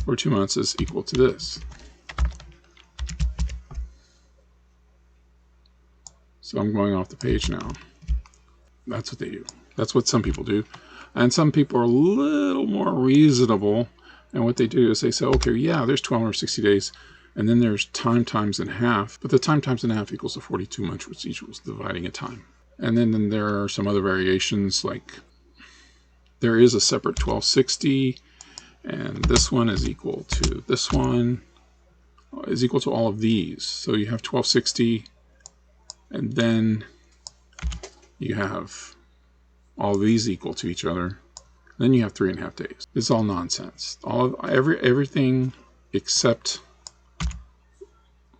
for 2 months is equal to this. So I'm going off the page now. That's what they do. That's what some people do. And some people are a little more reasonable. And what they do is they say, okay, yeah, there's 1260 days. And then there's time times in half. But the time times in half equals to 42 months, which equals dividing a time. And then there are some other variations, like there is a separate 1260. And this one is equal to this one. Is equal to all of these. So you have 1260. And then you have all of these equal to each other. Then you have 3.5 days. It's all nonsense. Everything except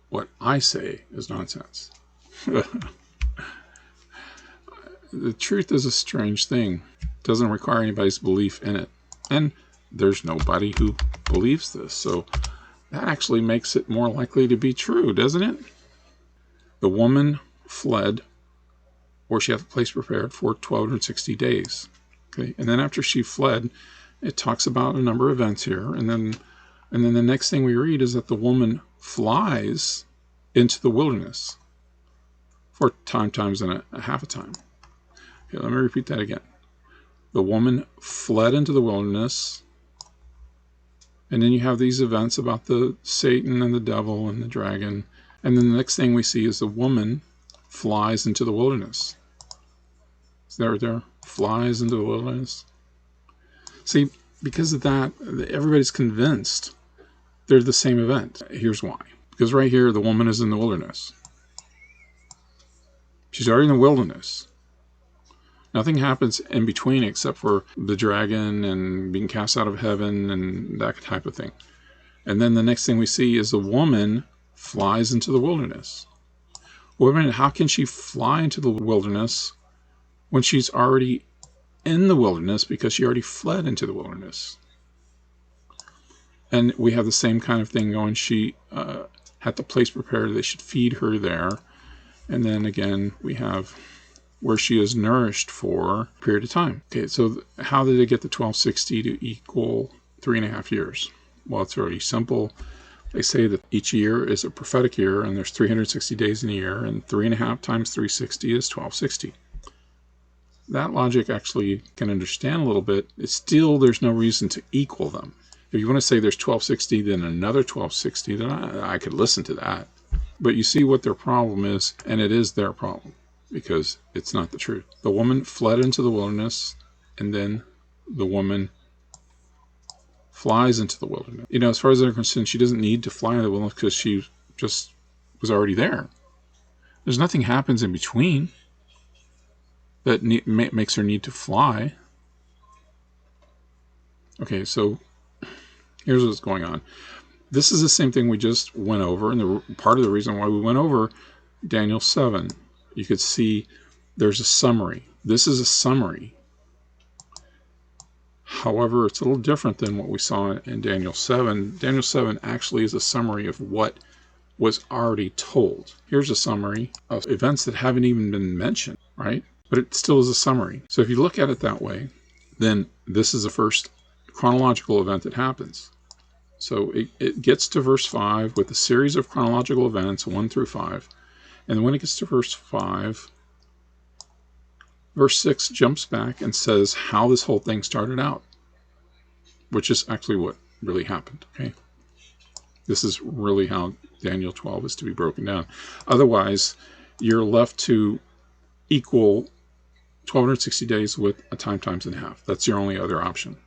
what I say is nonsense. The truth is a strange thing. It doesn't require anybody's belief in it. And there's nobody who believes this. So that actually makes it more likely to be true, doesn't it? The woman fled, or she had the place prepared for 1260 days. Okay, and then after she fled, it talks about a number of events here, and then the next thing we read is that the woman flies into the wilderness for times and a half a time. Okay, let me repeat that again. The woman fled into the wilderness, and then you have these events about the Satan and the devil and the dragon, and then the next thing we see is the woman flies into the wilderness. There, flies into the wilderness. See, because of that, everybody's convinced they're the same event. Here's why. Because right here, the woman is in the wilderness. She's already in the wilderness. Nothing happens in between except for the dragon and being cast out of heaven and that type of thing. And then the next thing we see is the woman flies into the wilderness. Wait a minute, how can she fly into the wilderness when she's already in the wilderness, because she already fled into the wilderness? And we have the same kind of thing going. She had the place prepared. They should feed her there. And then again, we have where she is nourished for a period of time. Okay, so how did they get the 1260 to equal 3.5 years? Well, it's really simple. They say that each year is a prophetic year, and there's 360 days in a year, and 3.5 times 360 is 1260. That logic actually can understand a little bit. It's still, there's no reason to equal them. If you want to say there's 1260, then another 1260, then I could listen to that. But you see what their problem is, and it is their problem, because it's not the truth. The woman fled into the wilderness, and then the woman flies into the wilderness. As far as they're concerned, she doesn't need to fly into the wilderness because she just was already there. There's nothing happens in between that makes her need to fly. Okay, so here's what's going on. This is the same thing we just went over, and part of the reason why we went over Daniel 7. You could see there's a summary. This is a summary. However, it's a little different than what we saw in Daniel 7. Daniel 7 actually is a summary of what was already told. Here's a summary of events that haven't even been mentioned, right? But it still is a summary. So if you look at it that way, then this is the first chronological event that happens. So it gets to verse 5 with a series of chronological events, 1 through 5. And when it gets to verse 5, verse 6 jumps back and says how this whole thing started out, which is actually what really happened, okay? This is really how Daniel 12 is to be broken down. Otherwise, you're left to equal 1260 days with a time times and a half. That's your only other option.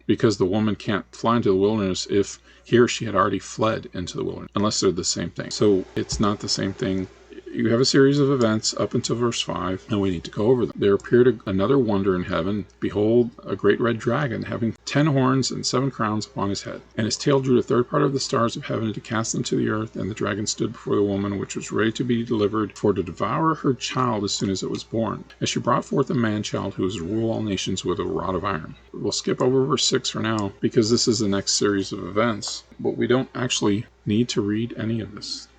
Because the woman can't fly into the wilderness if he or she had already fled into the wilderness, unless they're the same thing. So it's not the same thing. You have a series of events up until verse 5, and we need to go over them. There appeared another wonder in heaven. Behold, a great red dragon, having 10 horns and 7 crowns upon his head. And his tail drew a third part of the stars of heaven to cast them to the earth. And the dragon stood before the woman, which was ready to be delivered, for to devour her child as soon as it was born. And she brought forth a man-child who was to rule all nations with a rod of iron. We'll skip over verse 6 for now, because this is the next series of events. But we don't actually need to read any of this.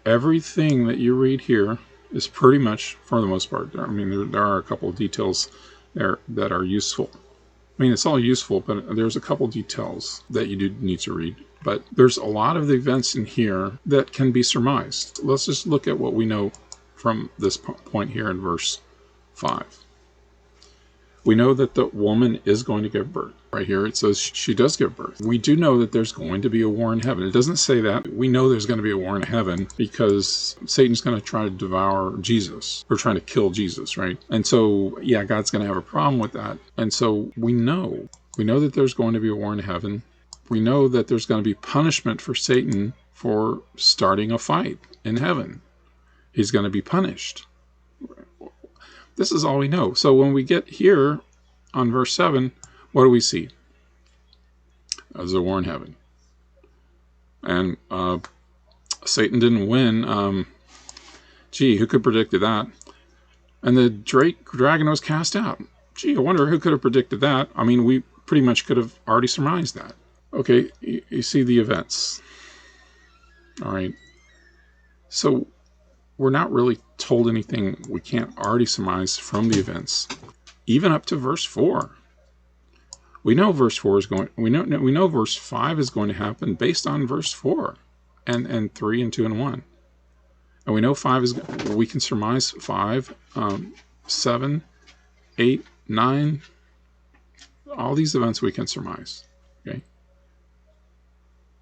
Everything that you read here is pretty much, for the most part, I mean, there are a couple of details there that are useful. I mean, it's all useful, but there's a couple details that you do need to read. But there's a lot of the events in here that can be surmised. Let's just look at what we know from this point here in verse 5. We know that the woman is going to give birth. Right here it says she does give birth. We do know that there's going to be a war in heaven. It doesn't say that. We know there's going to be a war in heaven because Satan's going to try to devour Jesus, or trying to kill Jesus, right? And so, yeah, God's going to have a problem with that. And so we know that there's going to be a war in heaven. We know that there's going to be punishment for Satan for starting a fight in heaven. He's going to be punished. This is all we know. So when we get here on verse 7, what do we see? There's a war in heaven. And Satan didn't win. Who could have predicted that? And the dragon was cast out. I wonder who could have predicted that. I mean, we pretty much could have already surmised that. Okay, you see the events. All right. So we're not really told anything we can't already surmise from the events, even up to verse 4. We know verse 4 is going. We know verse 5 is going to happen based on verse 4, and 3 and 2 and 1, and we know 5 is. We can surmise 5, 7, 8, 9. All these events we can surmise. Okay.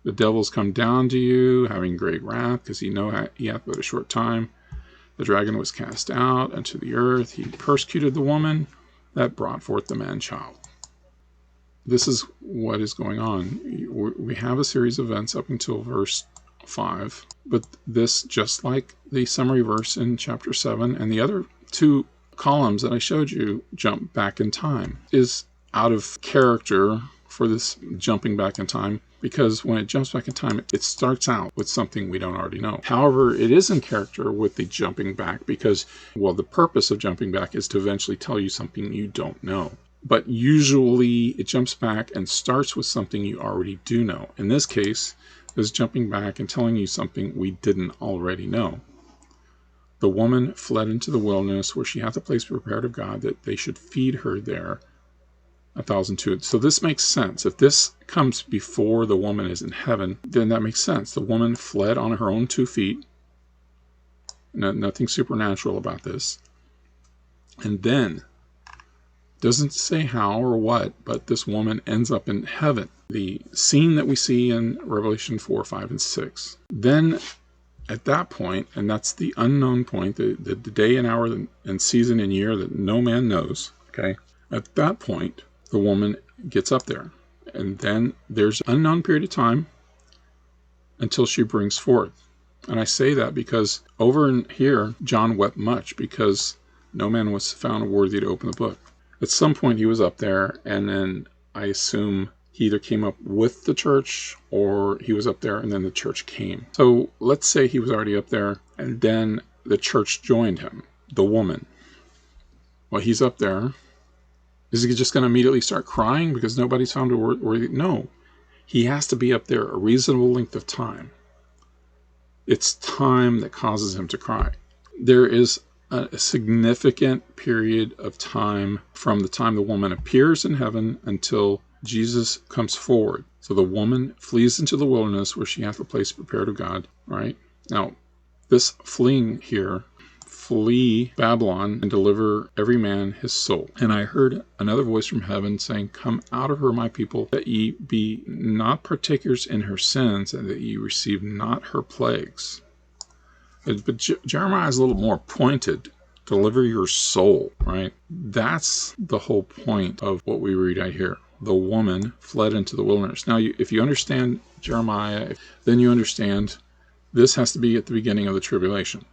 The devils come down to you, having great wrath, because he hath but a short time. The dragon was cast out unto the earth. He persecuted the woman that brought forth the man-child. This is what is going on. We have a series of events up until verse 5, but this, just like the summary verse in chapter 7 and the other 2 columns that I showed you, jump back in time, is out of character for this jumping back in time, because when it jumps back in time, it starts out with something we don't already know. However, it is in character with the jumping back because, well, the purpose of jumping back is to eventually tell you something you don't know. But usually it jumps back and starts with something you already do know. In this case, it was jumping back and telling you something we didn't already know. The woman fled into the wilderness, where she hath a place prepared of God, that they should feed her there 1,002. So this makes sense. If this comes before the woman is in heaven, then that makes sense. The woman fled on her own 2 feet. Nothing supernatural about this. And then Doesn't say how or what, but this woman ends up in heaven. The scene that we see in Revelation 4, 5, and 6. Then at that point, and that's the unknown point, the day and hour and season and year that no man knows, okay? At that point, the woman gets up there. And then there's an unknown period of time until she brings forth. And I say that because over in here, John wept much because no man was found worthy to open the book. At some point he was up there, and then I assume he either came up with the church or he was up there and then the church came. So let's say he was already up there and then the church joined him, the woman. Well, he's up there. Is he just going to immediately start crying because nobody's found a worthy? No. He has to be up there a reasonable length of time. It's time that causes him to cry. There is a significant period of time from the time the woman appears in heaven until Jesus comes forward. So the woman flees into the wilderness where she hath a place prepared of God. Right? Now, this fleeing here, flee Babylon and deliver every man his soul. And I heard another voice from heaven saying, Come out of her, my people, that ye be not partakers in her sins, and that ye receive not her plagues. But Jeremiah is a little more pointed. Deliver your soul, right? That's the whole point of what we read right here. The woman fled into the wilderness. Now, if you understand Jeremiah, then you understand this has to be at the beginning of the tribulation.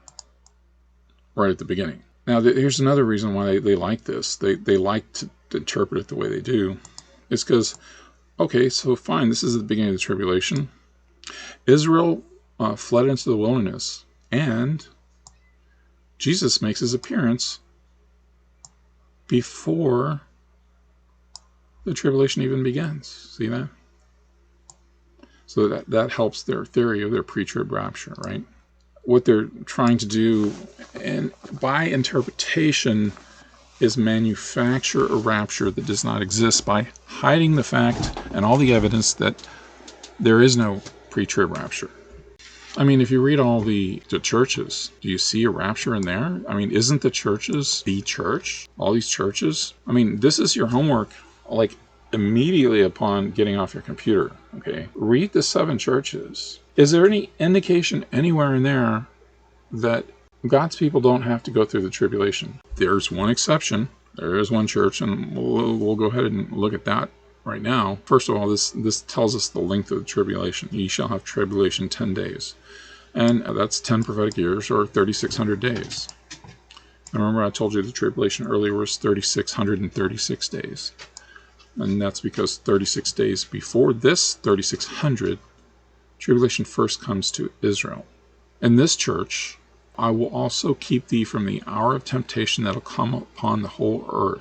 Right at the beginning. Now, here's another reason why they like this. They like to interpret it the way they do. It's because, okay, so fine, this is at the beginning of the tribulation. Israel fled into the wilderness, and Jesus makes his appearance before the tribulation even begins. See that? So that helps their theory of their pre-trib rapture, right? What they're trying to do, and by interpretation, is manufacture a rapture that does not exist by hiding the fact and all the evidence that there is no pre-trib rapture. I mean, if you read all the churches, do you see a rapture in there? I mean, isn't the churches the church? All these churches? I mean, this is your homework, like immediately upon getting off your computer, okay? Read the 7 churches. Is there any indication anywhere in there that God's people don't have to go through the tribulation? There's one exception. There is one church, and we'll go ahead and look at that right now. First of all, this tells us the length of the tribulation. Ye shall have tribulation 10 days. And that's 10 prophetic years, or 3,600 days. And remember I told you the tribulation earlier was 3,636 days. And that's because 36 days before this 3,600, tribulation first comes to Israel. In this church, I will also keep thee from the hour of temptation that will come upon the whole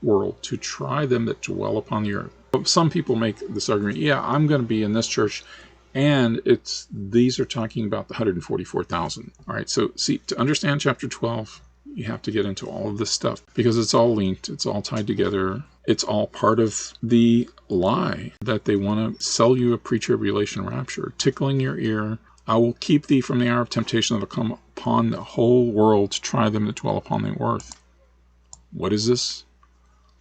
world to try them that dwell upon the earth. Some people make this argument, yeah, I'm going to be in this church, and these are talking about the 144,000. All right, so see, to understand chapter 12, you have to get into all of this stuff because it's all linked, it's all tied together. It's all part of the lie that they want to sell you a pre-tribulation rapture, tickling your ear. I will keep thee from the hour of temptation that will come upon the whole world to try them that dwell upon the earth. What is this?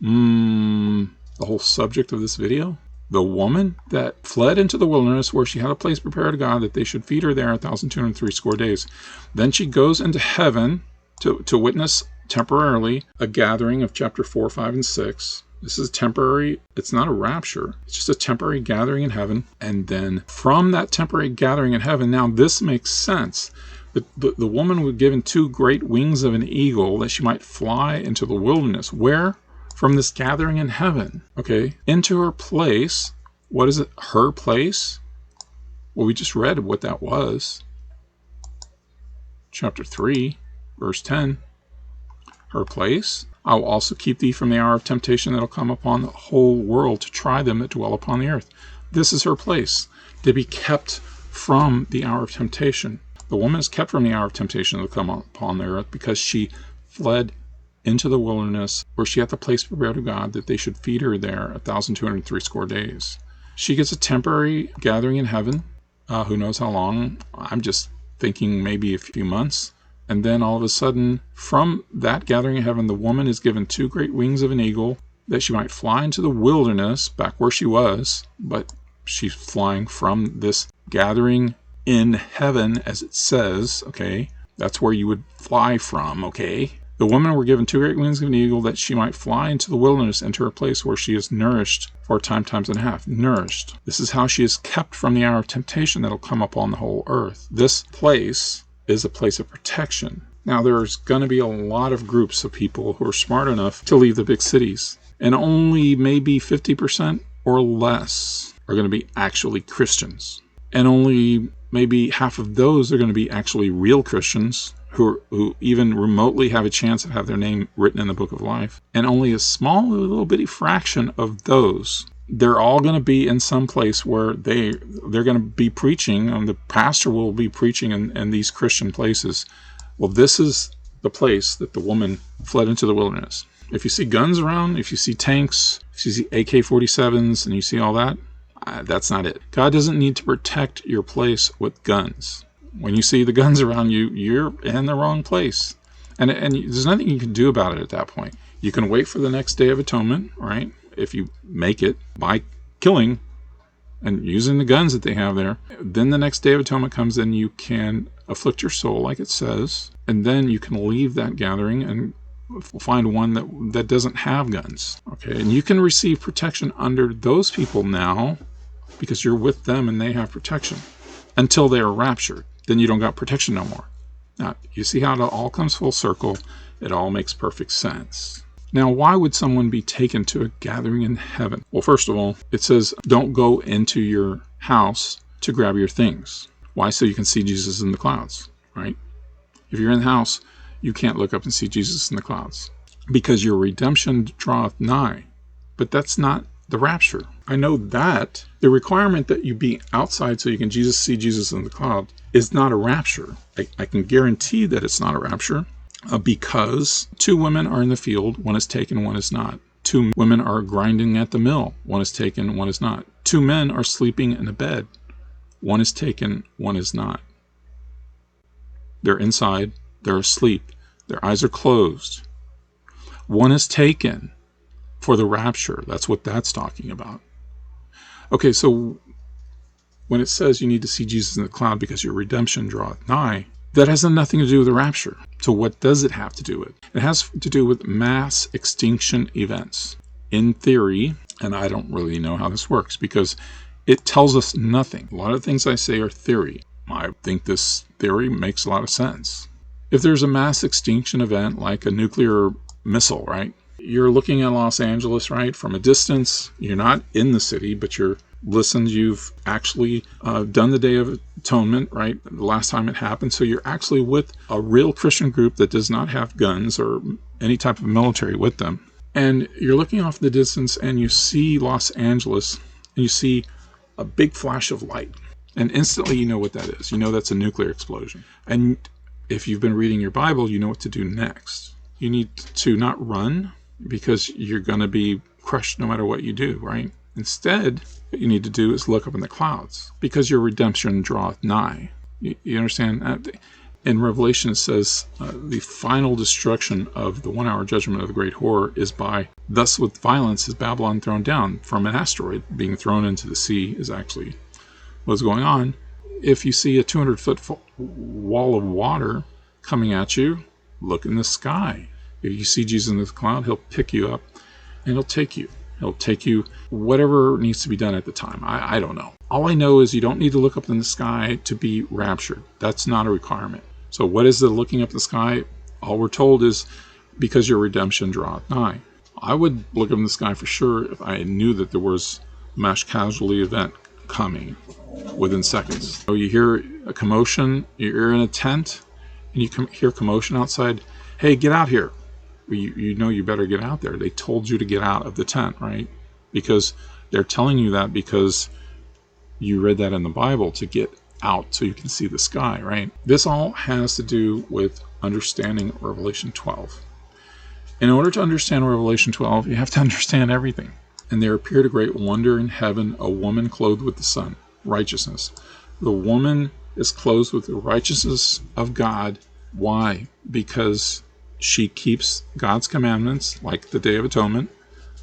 The whole subject of this video? The woman that fled into the wilderness where she had a place prepared to God that they should feed her there 1,260 days. Then she goes into heaven to witness temporarily a gathering of chapter 4, 5, and 6. This is temporary. It's not a rapture. It's just a temporary gathering in heaven. And then from that temporary gathering in heaven, now this makes sense. The woman was given 2 great wings of an eagle that she might fly into the wilderness. Where? From this gathering in heaven. Okay. Into her place. What is it? Her place? Well, we just read what that was. Chapter 3, verse 10. Her place. I will also keep thee from the hour of temptation that will come upon the whole world to try them that dwell upon the earth. This is her place, to be kept from the hour of temptation. The woman is kept from the hour of temptation that will come upon the earth because she fled into the wilderness where she had the place prepared of God that they should feed her there 1,260 days. She gets a temporary gathering in heaven. Who knows how long? I'm just thinking maybe a few months. And then all of a sudden, from that gathering of heaven, the woman is given 2 great wings of an eagle, that she might fly into the wilderness, back where she was, but she's flying from this gathering in heaven, as it says, okay? That's where you would fly from, okay? The women were given 2 great wings of an eagle, that she might fly into the wilderness, into her place where she is nourished for a time, times and a half. Nourished. This is how she is kept from the hour of temptation that will come upon the whole earth. This place is a place of protection. Now, there's going to be a lot of groups of people who are smart enough to leave the big cities, and only maybe 50% or less are going to be actually Christians. And only maybe half of those are going to be actually real Christians, who even remotely have a chance to have their name written in the book of life. And only a small little bitty fraction of those, they're all going to be in some place where they're going to be preaching, and the pastor will be preaching in these Christian places. Well, this is the place that the woman fled into the wilderness. If you see guns around, if you see tanks, if you see AK-47s, and you see all that, that's not it. God doesn't need to protect your place with guns. When you see the guns around you, you're in the wrong place. And there's nothing you can do about it at that point. You can wait for the next Day of Atonement, right? If you make it by killing and using the guns that they have there. Then the next Day of Atonement comes, and you can afflict your soul, like it says. And then you can leave that gathering and find one that doesn't have guns. Okay, and you can receive protection under those people now, because you're with them and they have protection, until they are raptured. Then you don't got protection no more. Now, you see how it all comes full circle? It all makes perfect sense. Now, why would someone be taken to a gathering in heaven? Well, first of all, it says, don't go into your house to grab your things. Why? So you can see Jesus in the clouds, right? If you're in the house, you can't look up and see Jesus in the clouds, because your redemption draweth nigh. But that's not the rapture. I know that the requirement that you be outside so you can see Jesus in the cloud is not a rapture. I can guarantee that it's not a rapture, because 2 women are in the field, one is taken, one is not. 2 women are grinding at the mill, one is taken, one is not. 2 men are sleeping in a bed, one is taken, one is not. They're inside, they're asleep, their eyes are closed. One is taken for the rapture. That's what that's talking about. Okay, so when it says you need to see Jesus in the cloud because your redemption draweth nigh, that has nothing to do with the rapture. So what does it have to do with? It has to do with mass extinction events. In theory, and I don't really know how this works, because it tells us nothing. A lot of things I say are theory. I think this theory makes a lot of sense. If there's a mass extinction event, like a nuclear missile, right? You're looking at Los Angeles, right? From a distance, you're not in the city, but you've actually done the Day of Atonement, right? The last time it happened. So you're actually with a real Christian group that does not have guns or any type of military with them. And you're looking off in the distance, and you see Los Angeles, and you see a big flash of light. And instantly you know what that is. You know that's a nuclear explosion. And if you've been reading your Bible, you know what to do next. You need to not run, because you're going to be crushed no matter what you do, right? Instead, what you need to do is look up in the clouds, because your redemption draweth nigh. You understand? In Revelation it says the final destruction of the 1 hour judgment of the great whore is by, thus with violence is Babylon thrown down. From an asteroid being thrown into the sea is actually what's going on. If you see a 200-foot wall of water coming at you, look in the sky. If you see Jesus in the cloud, he'll pick you up and he'll take you. He'll take you whatever needs to be done at the time. I don't know. All I know is you don't need to look up in the sky to be raptured. That's not a requirement. So what is the looking up the sky? All we're told is because your redemption draweth nigh. I would look up in the sky for sure if I knew that there was a mass casualty event coming within seconds. So you hear a commotion, you're in a tent, and you hear commotion outside. Hey, get out here. You know you better get out there. They told you to get out of the tent, right? Because they're telling you that because you read that in the Bible, to get out so you can see the sky, right? This all has to do with understanding Revelation 12. In order to understand Revelation 12, you have to understand everything. And there appeared a great wonder in heaven, a woman clothed with the sun, righteousness. The woman is clothed with the righteousness of God Why? Because she keeps God's commandments, like the Day of Atonement,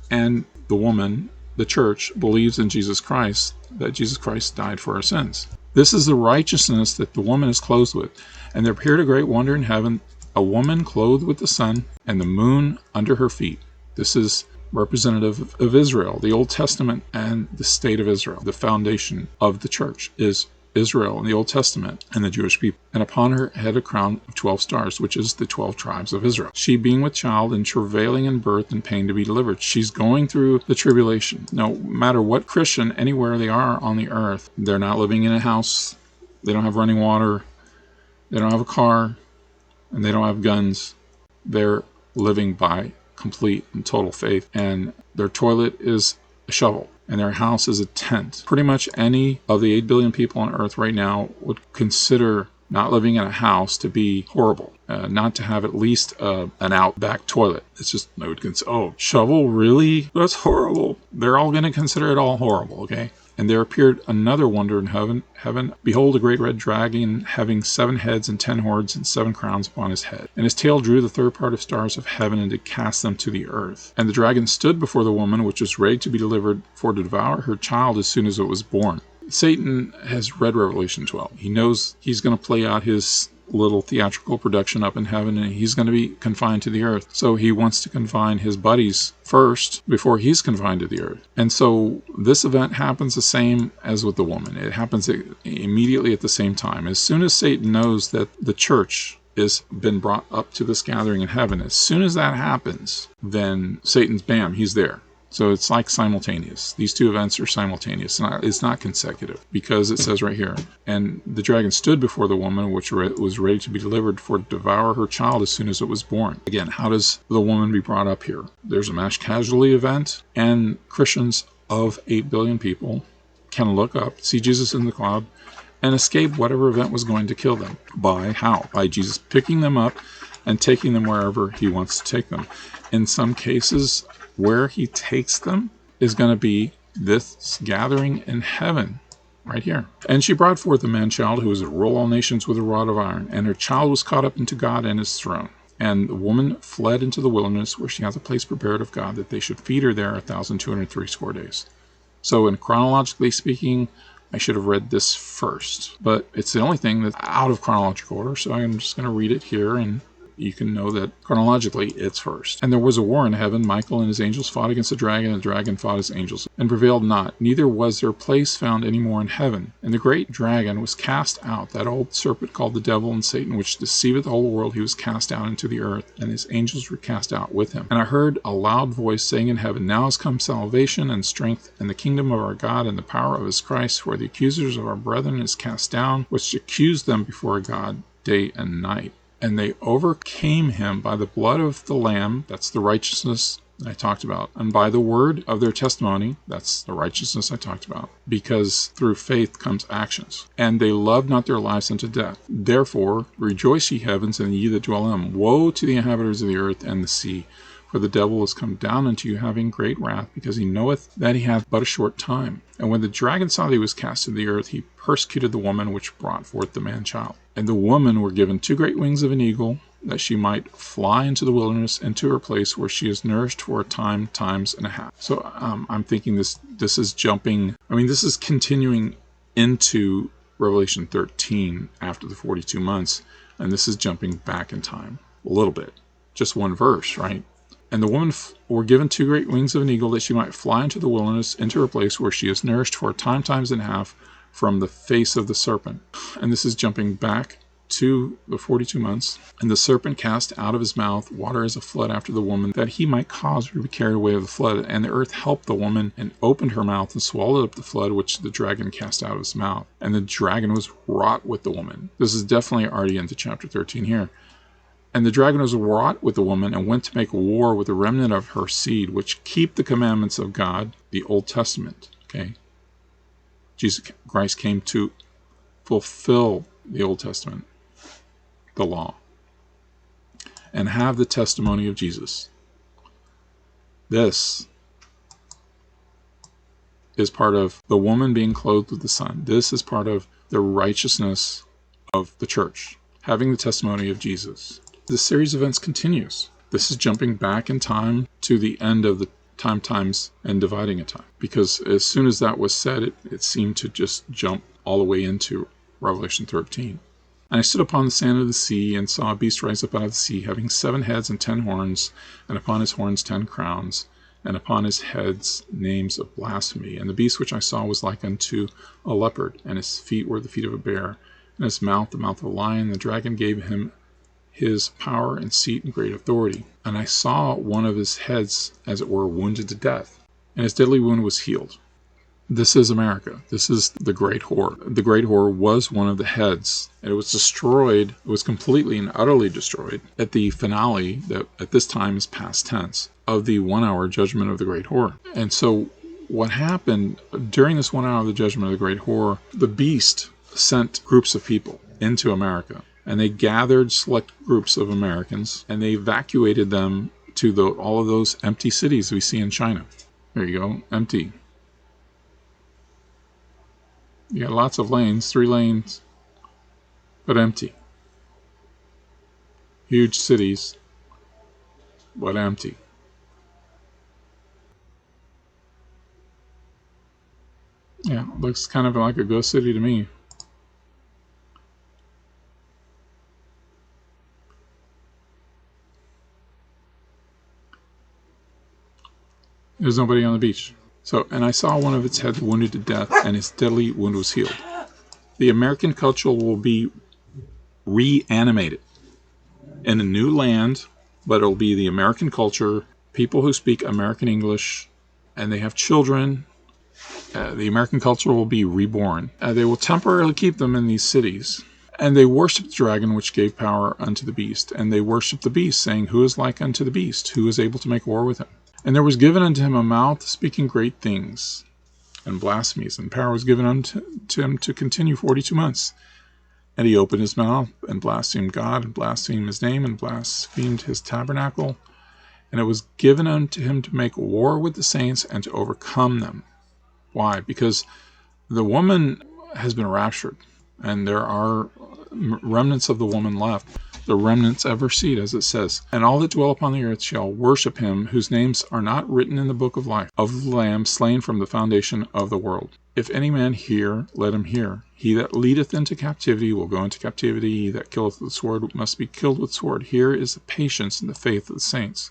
and the woman, the church, believes in Jesus Christ, that Jesus Christ died for our sins. This is the righteousness that the woman is clothed with. And there appeared a great wonder in heaven, a woman clothed with the sun and the moon under her feet. This is representative of Israel, the Old Testament, and the state of Israel. The foundation of the church is Israel in the Old Testament and the Jewish people. And upon her head a crown of 12 stars, which is the 12 tribes of Israel. She being with child and travailing in birth and pain to be delivered. She's going through the tribulation. No matter what Christian, anywhere they are on the earth, they're not living in a house, they don't have running water, they don't have a car, and they don't have guns. They're living by complete and total faith. And their toilet is a shovel, and their house is a tent. Pretty much any of the 8 billion people on earth right now would consider not living in a house to be horrible, not to have at least an outback toilet. It's just, they would consider, oh, shovel, really? That's horrible. They're all going to consider it all horrible, okay? And there appeared another wonder in heaven. Behold, a great red dragon, having 7 heads and 10 horns and 7 crowns upon his head. And his tail drew the third part of stars of heaven, and did cast them to the earth. And the dragon stood before the woman, which was ready to be delivered, for to devour her child as soon as it was born. Satan has read Revelation 12. He knows he's going to play out his little theatrical production up in heaven, and he's going to be confined to the earth. So he wants to confine his buddies first before he's confined to the earth. And so this event happens the same as with the woman. It happens immediately at the same time. As soon as Satan knows that the church has been brought up to this gathering in heaven, as soon as that happens, then Satan's, bam, he's there. So it's like simultaneous. These two events are simultaneous. It's not consecutive, because it says right here, and the dragon stood before the woman, which was ready to be delivered, for to devour her child as soon as it was born. Again, how does the woman be brought up here? There's a mass casualty event, and Christians of 8 billion people can look up, see Jesus in the cloud, and escape whatever event was going to kill them. By how? By Jesus picking them up and taking them wherever he wants to take them. In some cases, where he takes them is going to be this gathering in heaven, right here. And she brought forth a man-child who was to rule all nations with a rod of iron, and her child was caught up into God and his throne. And the woman fled into the wilderness, where she hath a place prepared of God, that they should feed her there 1,260 days. So, in chronologically speaking, I should have read this first, but it's the only thing that's out of chronological order, so I'm just going to read it here, and you can know that chronologically it's first. And there was a war in heaven. Michael and his angels fought against the dragon, and the dragon fought his angels, and prevailed not. Neither was their place found any more in heaven. And the great dragon was cast out, that old serpent called the devil and Satan, which deceiveth the whole world. He was cast out into the earth, and his angels were cast out with him. And I heard a loud voice saying in heaven, Now is come salvation and strength, and the kingdom of our God, and the power of his Christ. For the accusers of our brethren is cast down, which accused them before God day and night. And they overcame him by the blood of the Lamb, that's the righteousness I talked about, and by the word of their testimony, that's the righteousness I talked about, because through faith comes actions. And they loved not their lives unto death. Therefore rejoice, ye heavens, and ye that dwell in them. Woe to the inhabitants of the earth and the sea, for the devil is come down unto you, having great wrath, because he knoweth that he hath but a short time. And when the dragon saw that he was cast to the earth, he persecuted the woman which brought forth the man-child. And the woman were given 2 great wings of an eagle, that she might fly into the wilderness, and to her place where she is nourished for a time, times and a half. So I'm thinking this is jumping, this is continuing into Revelation 13 after the 42 months, and this is jumping back in time a little bit. Just one verse, right? And the woman were given 2 great wings of an eagle, that she might fly into the wilderness, into her place where she is nourished for a time, times and a half, from the face of the serpent. And this is jumping back to the 42 months. And the serpent cast out of his mouth water as a flood after the woman, that he might cause her to be carried away of the flood. And the earth helped the woman, and opened her mouth, and swallowed up the flood which the dragon cast out of his mouth. And the dragon was wroth with the woman. This is definitely already into chapter 13 here. And the dragon was wroth with the woman, and went to make war with the remnant of her seed, which keep the commandments of God, the Old Testament. Okay, Jesus Christ came to fulfill the Old Testament, the law, and have the testimony of Jesus. This is part of the woman being clothed with the sun. This is part of the righteousness of the church. having the testimony of Jesus. This series of events continues. This is jumping back in time to the end of the times and dividing a time. Because as soon as that was said, it seemed to just jump all the way into Revelation 13. And I stood upon the sand of the sea, and saw a beast rise up out of the sea, having 7 heads and 10 horns, and upon his horns 10 crowns, and upon his heads names of blasphemy. And the beast which I saw was like unto a leopard, and his feet were the feet of a bear, and his mouth the mouth of a lion. The dragon gave him his power and seat and great authority. And I saw one of his heads, as it were, wounded to death, and his deadly wound was healed. This is America. This is the great whore. The great whore was one of the heads, and it was destroyed. It was completely and utterly destroyed at the finale, that at this time is past tense, of the 1 hour judgment of the great whore. And so what happened during this 1 hour of the judgment of the great whore, the beast sent groups of people into America, and they gathered select groups of Americans, and they evacuated them to all of those empty cities we see in China. There you go, empty. You got lots of lanes, 3 lanes, but empty. Huge cities, but empty. Yeah, looks kind of like a ghost city to me. There's nobody on the beach. So, and I saw one of its heads wounded to death, and his deadly wound was healed. The American culture will be reanimated in a new land, but it'll be the American culture, people who speak American English, and they have children. The American culture will be reborn. They will temporarily keep them in these cities. And they worship the dragon, which gave power unto the beast. And they worship the beast, saying, Who is like unto the beast? Who is able to make war with him? And there was given unto him a mouth speaking great things and blasphemies, and power was given unto him to continue 42 months. And he opened his mouth and blasphemed God, and blasphemed his name, and blasphemed his tabernacle. And it was given unto him to make war with the saints and to overcome them. Why? Because the woman has been raptured, and there are remnants of the woman left. The remnants ever seed, as it says. And all that dwell upon the earth shall worship him, whose names are not written in the book of life, of the Lamb slain from the foundation of the world. If any man hear, let him hear. He that leadeth into captivity will go into captivity. He that killeth with the sword must be killed with sword. Here is the patience and the faith of the saints.